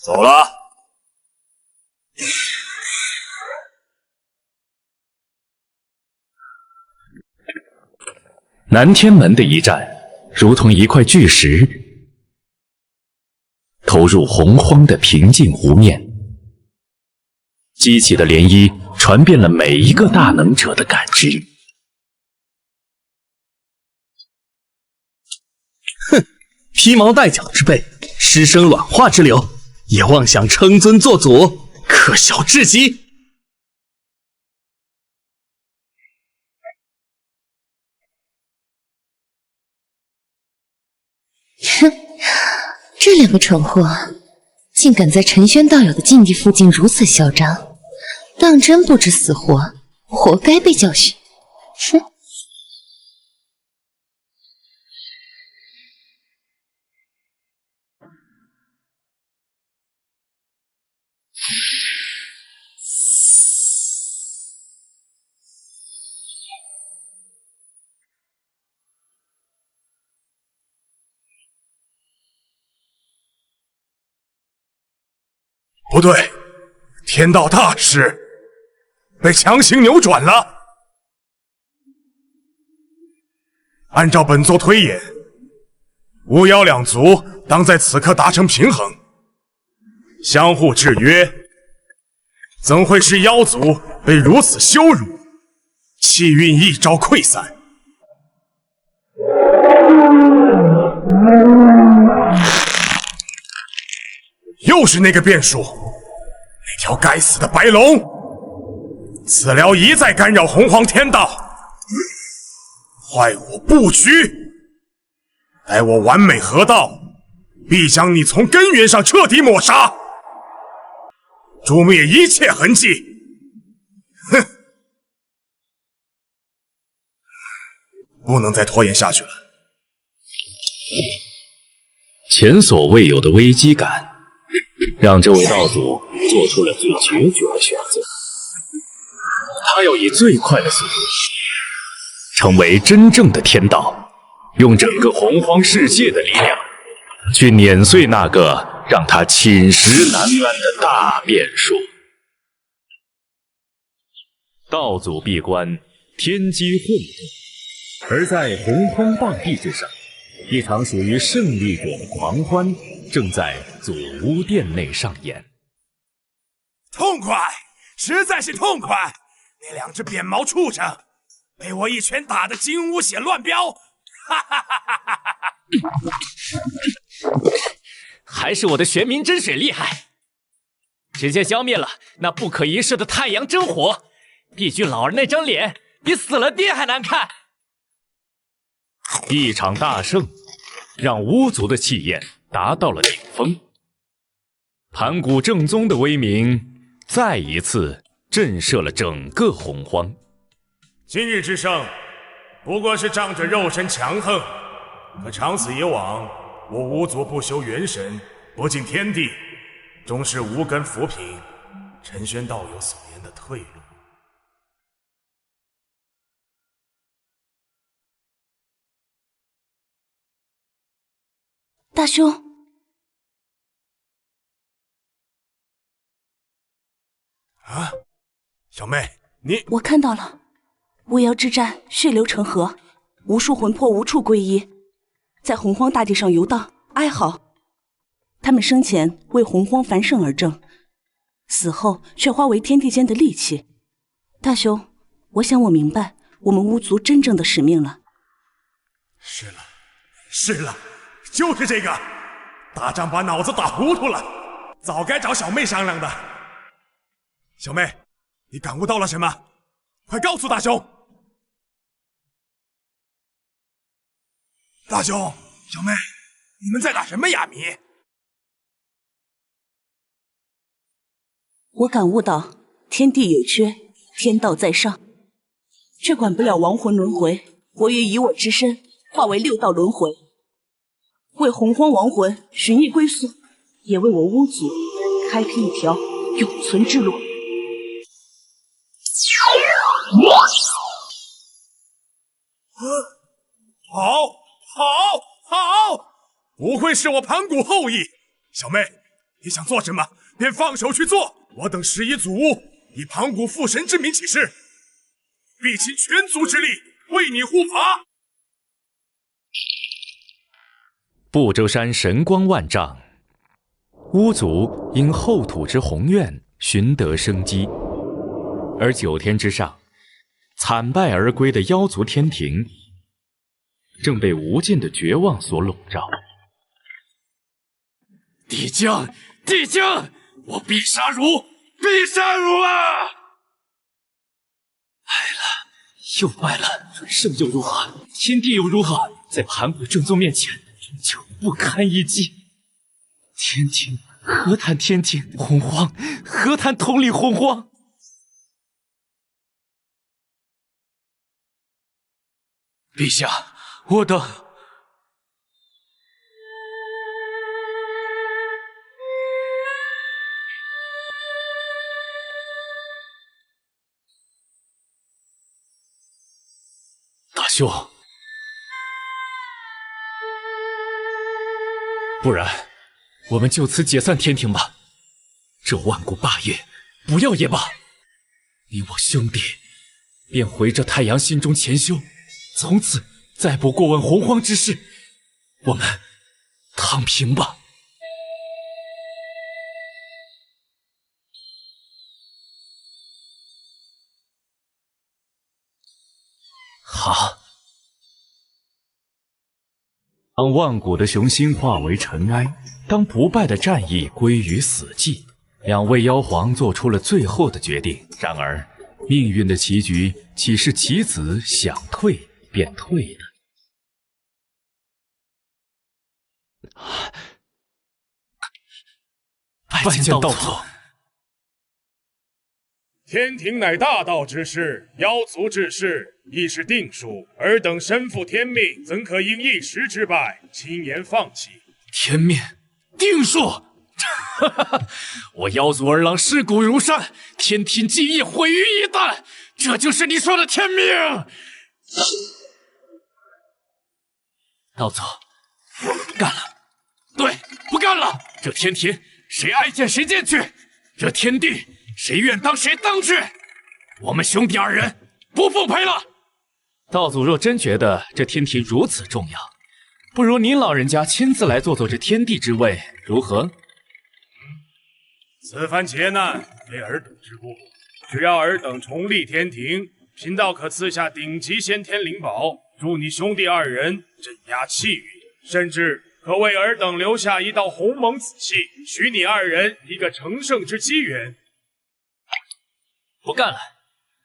走了。南天门的一战，如同一块巨石投入洪荒的平静湖面，激起的涟漪传遍了每一个大能者的感知。哼，披毛戴角之辈，师生卵化之流，也妄想称尊做祖，可笑至极！哼，这两个蠢货竟敢在陈轩道友的禁地附近如此嚣张，当真不知死活，活该被教训。哼！不对，天道大势被强行扭转了。按照本座推演，巫妖两族当在此刻达成平衡，相互制约，怎会是妖族被如此羞辱，气运一朝溃散？又是那个变数，那条该死的白龙，此寮一再干扰洪荒天道，坏我布局。待我完美合道，必将你从根源上彻底抹杀，诛灭一切痕迹。哼，不能再拖延下去了。前所未有的危机感，让这位道祖做出了最决绝的选择。他要以最快的速度成为真正的天道，用整个洪荒世界的力量去碾碎那个让他寝食难安的大变数。道祖闭关，天机混沌，而在洪荒大地之上，一场属于胜利者的狂欢正在祖屋殿内上演。痛快，实在是痛快！那两只扁毛畜生被我一拳打得金乌血乱飙，哈哈哈哈哈哈！还是我的玄冥真水厉害，直接消灭了那不可一世的太阳真火。帝君老儿那张脸比死了爹还难看。一场大胜，让巫族的气焰达到了顶峰。盘古正宗的威名再一次震慑了整个洪荒。今日之胜，不过是仗着肉身强横，可长此以往，我巫族不修元神，不敬天地，终是无根浮萍，陈轩道友所言的退路。大兄，啊，小妹，你……我看到了，巫妖之战血流成河，无数魂魄无处归依，在洪荒大地上游荡哀嚎。他们生前为洪荒繁盛而争，死后却化为天地间的戾气。大兄，我想我明白我们巫族真正的使命了。是了，就是这个。大张把脑子打糊涂了，早该找小妹商量的。小妹，你感悟到了什么？快告诉大兄！大兄，小妹，你们在打什么哑谜？我感悟到天地有缺，天道在上，却管不了亡魂轮回，我愿以我之身化为六道轮回，为洪荒亡魂寻觅归宿，也为我巫族开辟一条永存之路。好！不愧是我盘古后裔。小妹，你想做什么，便放手去做。我等11祖巫以盘古父神之名起誓，必倾全族之力为你护法。不周山神光万丈，巫族因后土之宏愿寻得生机，而9天之上，惨败而归的妖族天庭，正被无尽的绝望所笼罩。帝江，我必杀汝啊！又败了，胜又如何？天地又如何？在盘古正宗面前，终究不堪一击。天庭何谈天庭？洪荒何谈统领洪荒？陛下，我等……大兄，不然我们就此解散天庭吧。这万古霸业，不要也罢。你我兄弟便回这太阳心中潜修，从此再不过问洪荒之事。我们躺平吧。好。当万古的雄心化为尘埃，当不败的战役归于死寂，2位妖皇做出了最后的决定。然而，命运的棋局岂是棋子想退便退的？拜见道祖。天庭乃大道之事，妖族之事亦是定数。尔等身负天命，怎可因一时之败轻言放弃？天命定数！我妖族儿郎尸骨如山，天庭基业毁于一旦，这就是你说的天命！道祖，我们不干了。对，不干了！这天庭谁爱见谁见去，这天地谁愿当谁当去。我们兄弟2人不奉陪了。道祖若真觉得这天庭如此重要，不如您老人家亲自来坐坐这天地之位，如何？此番劫难非尔等之过，只要尔等重立天庭，贫道可赐下顶级先天灵宝，助你兄弟2人镇压气运，甚至可为尔等留下一道鸿蒙紫气，许你2人一个成圣之机缘。不干了，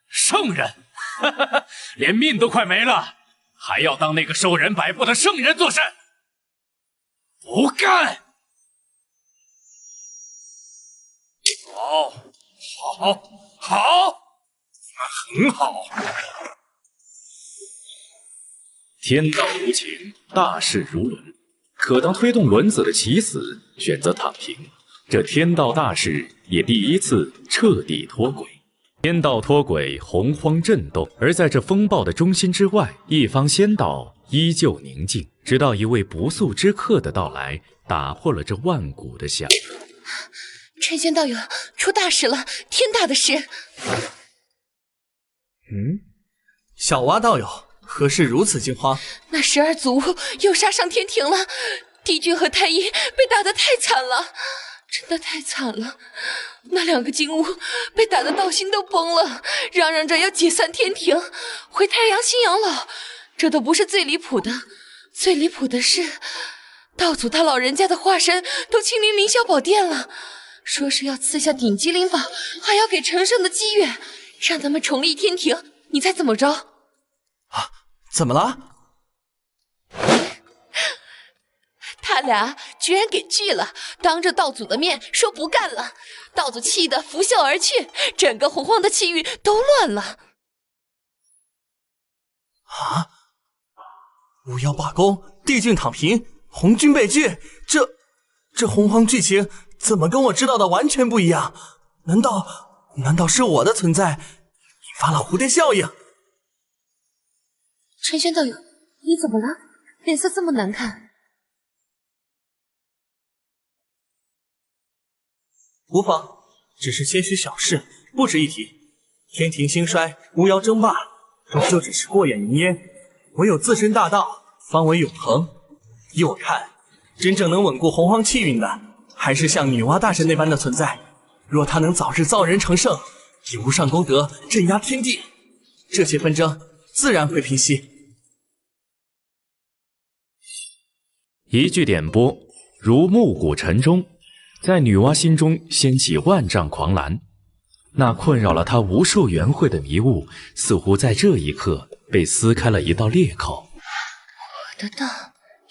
圣人，连命都快没了，还要当那个受人摆布的圣人作甚？不干！好，很好。天道无情，大势如轮，可当推动轮子的起死，选择躺平，这天道大事也第一次彻底脱轨。天道脱轨，洪荒震动，而在这风暴的中心之外，一方仙道依旧宁静，直到一位不速之客的到来，打破了这万古的祥和。陈玄道友，出大事了，天大的事！小蛙道友，何事如此惊慌？那12族又杀上天庭了，帝君和太医被打得太惨了，真的太惨了。那2个金乌被打得道心都崩了，嚷嚷着要解散天庭，回太阳星养老。这都不是最离谱的，最离谱的是，道祖他老人家的化身都亲临凌霄宝殿了，说是要赐下顶级灵宝，还要给陈胜的机缘，让他们重立天庭。你猜怎么着？啊，怎么了？他俩居然给拒了，当着道祖的面说不干了，道祖气得拂袖而去，整个洪荒的气运都乱了。啊！巫妖罢工，帝俊躺平，红军被拒，这洪荒剧情怎么跟我知道的完全不一样？难道是我的存在引发了蝴蝶效应？陈玄道友，你怎么了？脸色这么难看。无妨，只是些许小事，不值一提。天庭兴衰，巫妖争霸，终究只是过眼云烟。唯有自身大道，方为永恒。依我看，真正能稳固洪荒气运的，还是像女娲大神那般的存在。若她能早日造人成圣，以无上功德镇压天地，这些纷争自然会平息。一句点拨，如暮鼓晨钟，在女娲心中掀起万丈狂澜。那困扰了她无数元会的迷雾，似乎在这一刻被撕开了一道裂口。我的道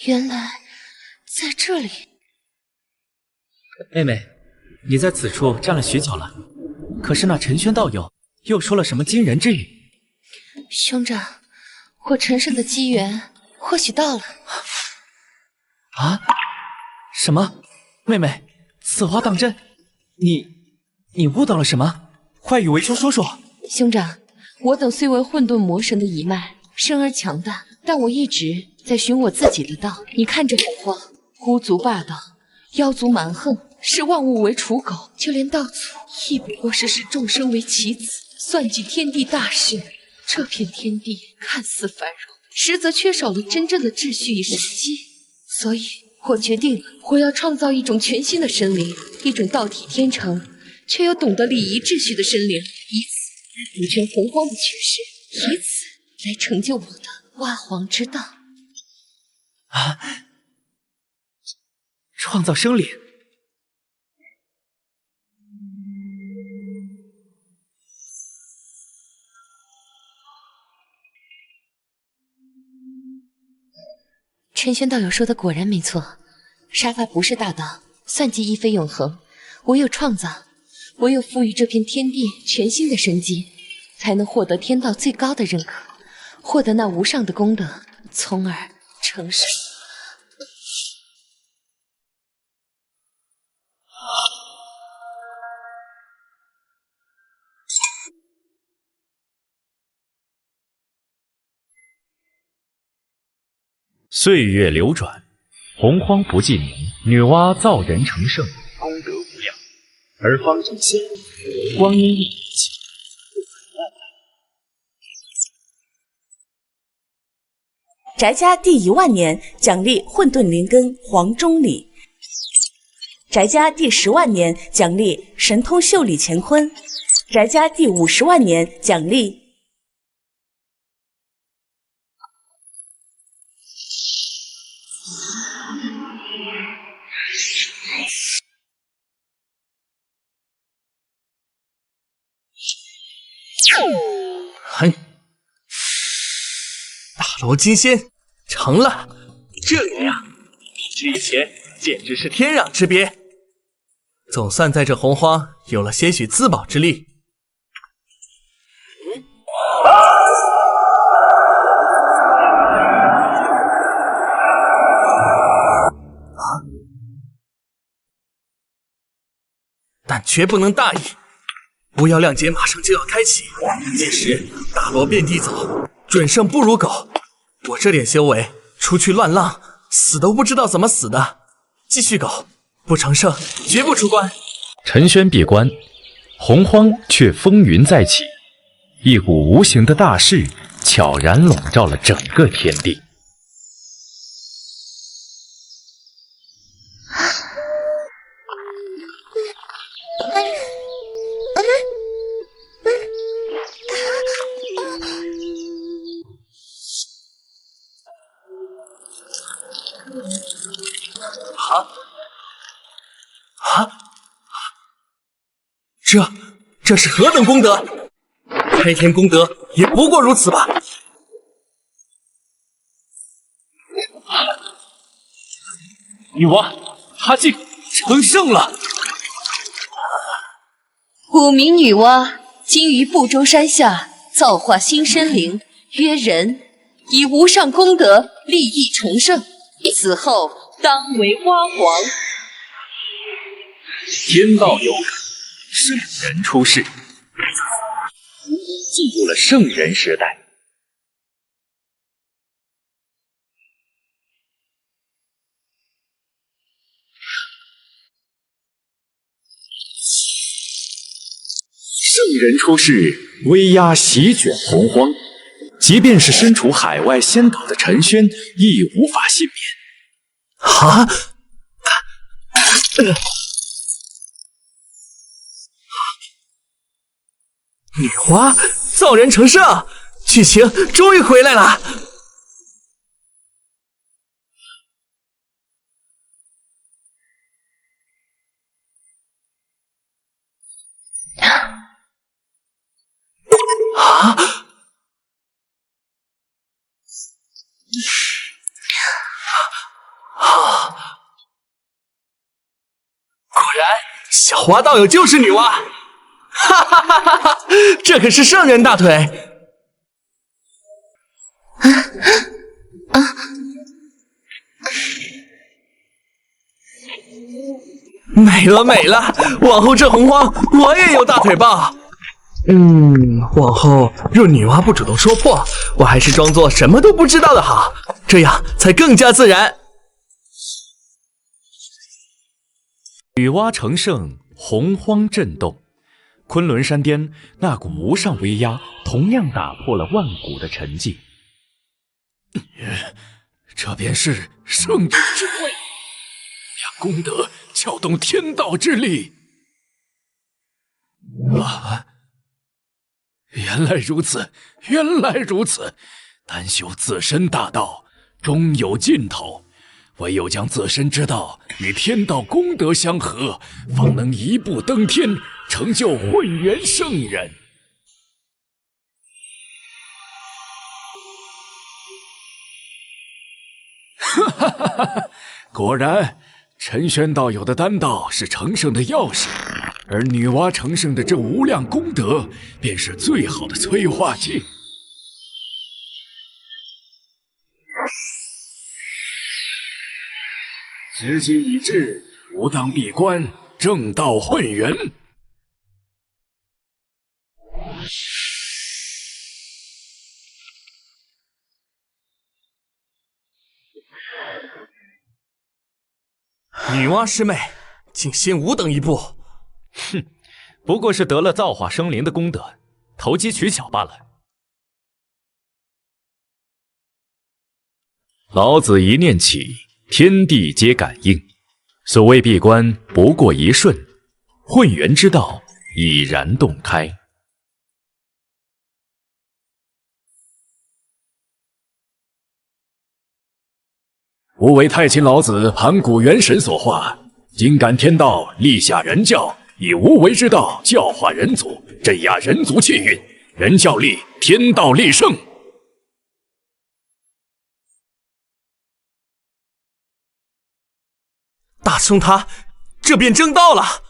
原来在这里。妹妹，你在此处站了许久了，可是那陈轩道友又说了什么惊人之语？兄长，我陈胜的机缘或许到了。啊？什么？妹妹，此话当真？你悟到了什么？快与为兄说说。兄长，我等虽为混沌魔神的一脉，生而强大，但我一直在寻我自己的道。你看这洪荒，巫族霸道，妖族蛮横，视万物为刍狗，就连道祖亦不过是视众生为棋子，算计天地大事。这片天地看似繁荣，实则缺少了真正的秩序与生机。所以我决定了，我要创造一种全新的生灵，一种道体天成却又懂得礼仪秩序的生灵，以此来补全洪荒的缺失，以此来成就我的挖皇之道。啊！创造生灵。陈轩道友说的果然没错，杀伐不是大道，算计亦非永恒。唯有创造，唯有赋予这片天地全新的生机，才能获得天道最高的认可，获得那无上的功德，从而成圣。岁月流转，洪荒不寂宁，女娲造人成圣，功德无量。而方正仙，光阴一起，翟家第10000年奖励混沌灵根黄钟礼，翟家第10万年奖励神通秀丽乾坤，翟家第50万年奖励哼，大罗金仙成了，这个呀，比之以前简直是天壤之别。总算在这洪荒有了些许自保之力。绝不能大意。巫妖亮节马上就要开启，届时大罗遍地走，准胜不如狗。我这点修为，出去乱浪，死都不知道怎么死的。继续搞，不成胜绝不出关。陈轩闭关，洪荒却风云再起，一股无形的大势悄然笼罩了整个天地。这是何等功德？开天功德也不过如此吧。女娲，她竟成圣了！古名女娲，今于不周山下造化新生灵，曰人，以无上功德立意成圣，死后当为蛙皇。天道有感，圣人出世，进入了圣人时代。圣人出世，威压席卷洪荒，即便是身处海外仙岛的陈轩，亦无法幸免。女娲造人成圣，剧情终于回来了。果然，小花道友就是女娲。哈哈哈哈哈！这可是圣人大腿。美了美了，往后这洪荒我也有大腿抱。往后若女娲不主动说破，我还是装作什么都不知道的好，这样才更加自然。女娲成圣，洪荒震动。昆仑山巅那股无上威压，同样打破了万古的沉寂。这便是圣人之慧，两功德撬动天道之力。原来如此，原来如此。单修自身大道，终有尽头。唯有将自身之道与天道功德相合，方能一步登天，成就混元圣人。哈哈哈哈！果然，陈轩道友的丹道是成圣的钥匙，而女娲成圣的这无量功德，便是最好的催化剂。时机已至，吾当闭关，正道混元。女娲师妹竟先吾等一步。哼，不过是得了造化生灵的功德，投机取巧罢了。老子一念起，天地皆感应。所谓闭关，不过一瞬，混元之道已然洞开。吾为太清老子盘古元神所化，今感天道立下人教，以无为之道教化人族，镇压人族气运，人教立，天道立胜。大兄他这便正道了。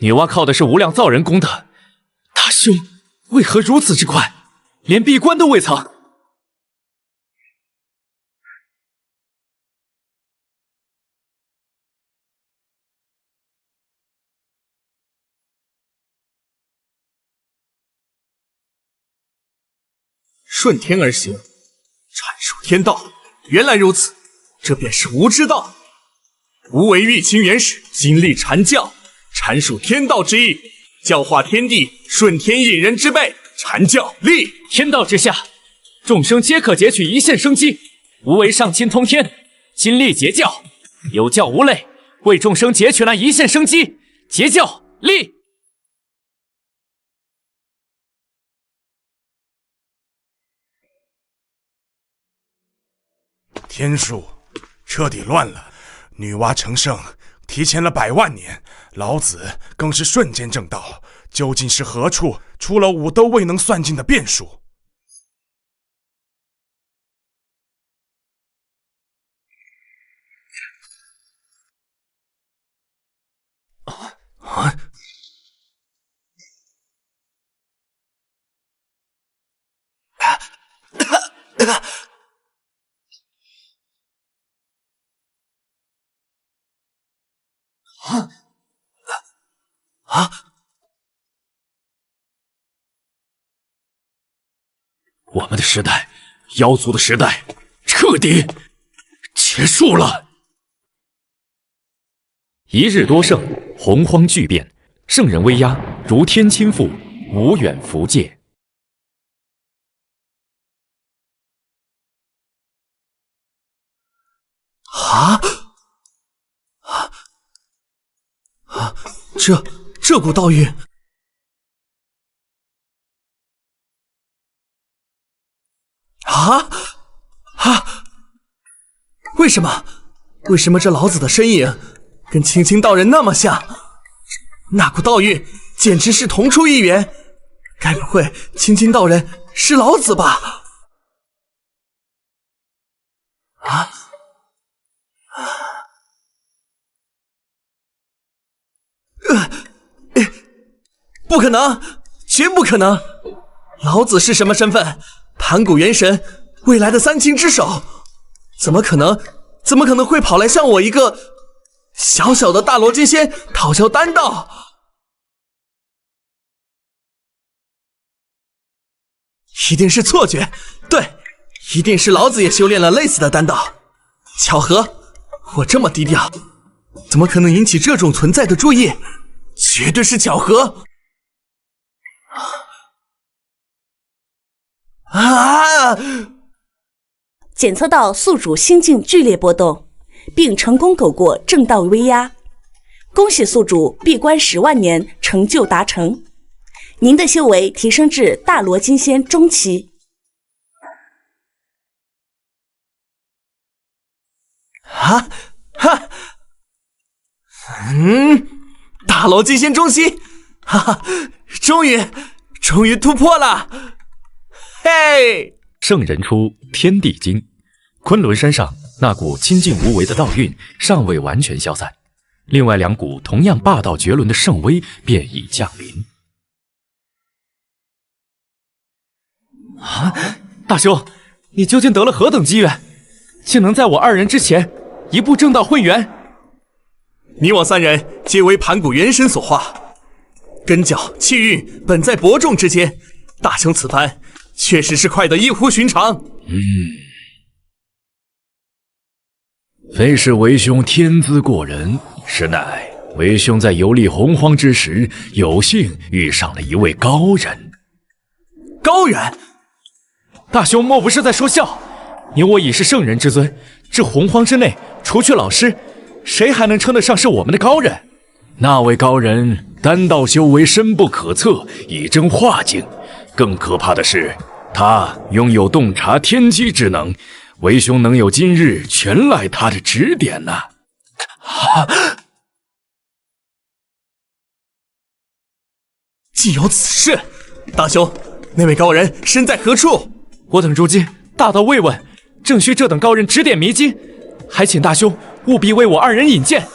女娲靠的是无量造人功德，大兄为何如此之快，连闭关都未曾？顺天而行，阐述天道。原来如此，这便是无之道。吾为玉清元始，今立阐教，阐述天道之意，教化天地，顺天引人之辈。阐教立。天道之下，众生皆可截取一线生机。吾为上清通天，今立截教，有教无类，为众生截取那一线生机。截教立。天数彻底乱了，女娲成圣提前了100万年，老子更是瞬间正道，究竟是何处出了武都未能算尽的变数？我们的时代，妖族的时代，彻底结束了。一日多圣，洪荒巨变，圣人威压如天倾覆，无远弗届。这股道运，为什么这老子的身影跟青青道人那么像？那股道运简直是同出一源，该不会青青道人是老子吧？不可能，绝不可能！老子是什么身份？盘古元神，未来的三清之首，怎么可能会跑来向我一个小小的大罗金仙讨教丹道？一定是错觉，对，一定是老子也修炼了类似的丹道。巧合，我这么低调，怎么可能引起这种存在的注意？绝对是巧合！检测到宿主心境剧烈波动，并成功躲过正道威压。恭喜宿主闭关10万年，成就达成。您的修为提升至大罗金仙中期。大罗金仙中期，终于突破了！嘿！圣人出，天地惊。昆仑山上那股清净无为的道运尚未完全消散，另外2股同样霸道绝伦的圣威便已降临。大兄，你究竟得了何等机缘，竟能在我2人之前一步正道混元？你我3人皆为盘古元神所化，根脚气运本在伯仲之间，大兄此番确实是快得异乎寻常。非是为兄天资过人，实乃为兄在游历洪荒之时，有幸遇上了一位高人。高人？大兄莫不是在说笑？你我已是圣人之尊，这洪荒之内，除去老师，谁还能称得上是我们的高人？那位高人丹道修为深不可测，以真化境。更可怕的是，他拥有洞察天机之能，为兄能有今日，全赖他的指点呐。竟有此事！大兄，那位高人身在何处？我等如今大道未稳，正需这等高人指点迷津，还请大兄务必为我2人引荐。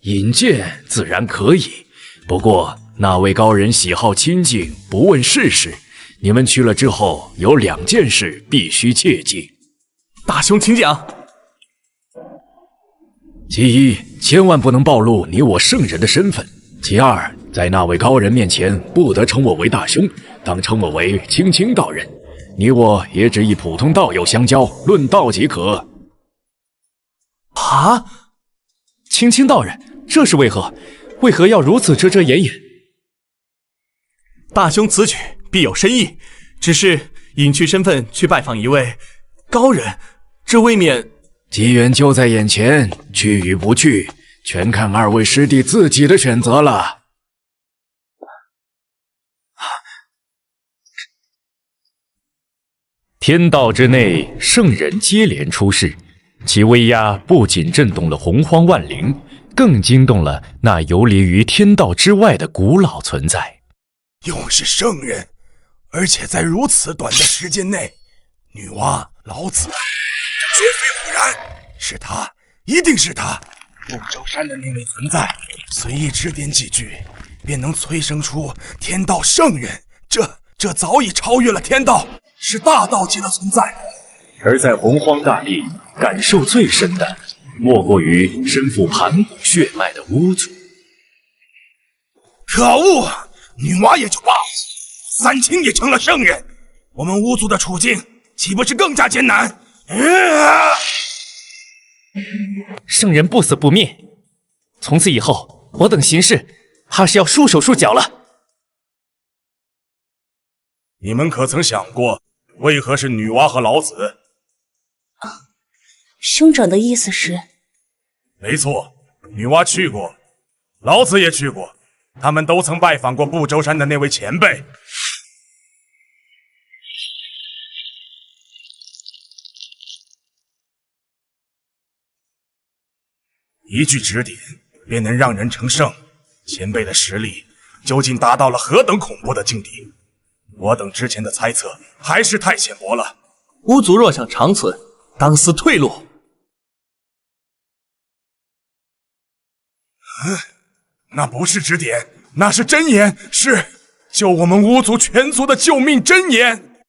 引荐自然可以，不过那位高人喜好清静，不问世事。你们去了之后，有2件事必须切记。大兄请讲。其一，千万不能暴露你我圣人的身份；其二，在那位高人面前，不得称我为大兄，当称我为青青道人。你我也只以普通道友相交，论道即可。啊！青青道人，这是为何？为何要如此遮遮掩掩？大兄此举必有深意，只是隐去身份去拜访一位高人，这未免……机缘就在眼前，去与不去，全看二位师弟自己的选择了。天道之内，圣人接连出世，其威压不仅震动了洪荒万灵，更惊动了那游离于天道之外的古老存在。又是圣人，而且在如此短的时间内，女娲、老子，绝非偶然，是他，一定是他。不周山的那位存在，随意指点几句，便能催生出天道圣人，这早已超越了天道，是大道级的存在。而在洪荒大地，感受最深的，莫过于身负盘古血脉的巫族。可恶！女娲也就罢了，三清也成了圣人，我们巫族的处境岂不是更加艰难？圣人不死不灭，从此以后，我等行事怕是要束手束脚了。你们可曾想过，为何是女娲和老子？兄长的意思是？没错，女娲去过，老子也去过，他们都曾拜访过不周山的那位前辈。一句指点，便能让人成圣，前辈的实力究竟达到了何等恐怖的境地？我等之前的猜测还是太浅薄了。巫族若想长存，当思退路。那不是指点，那是真言，是救我们巫族全族的救命真言。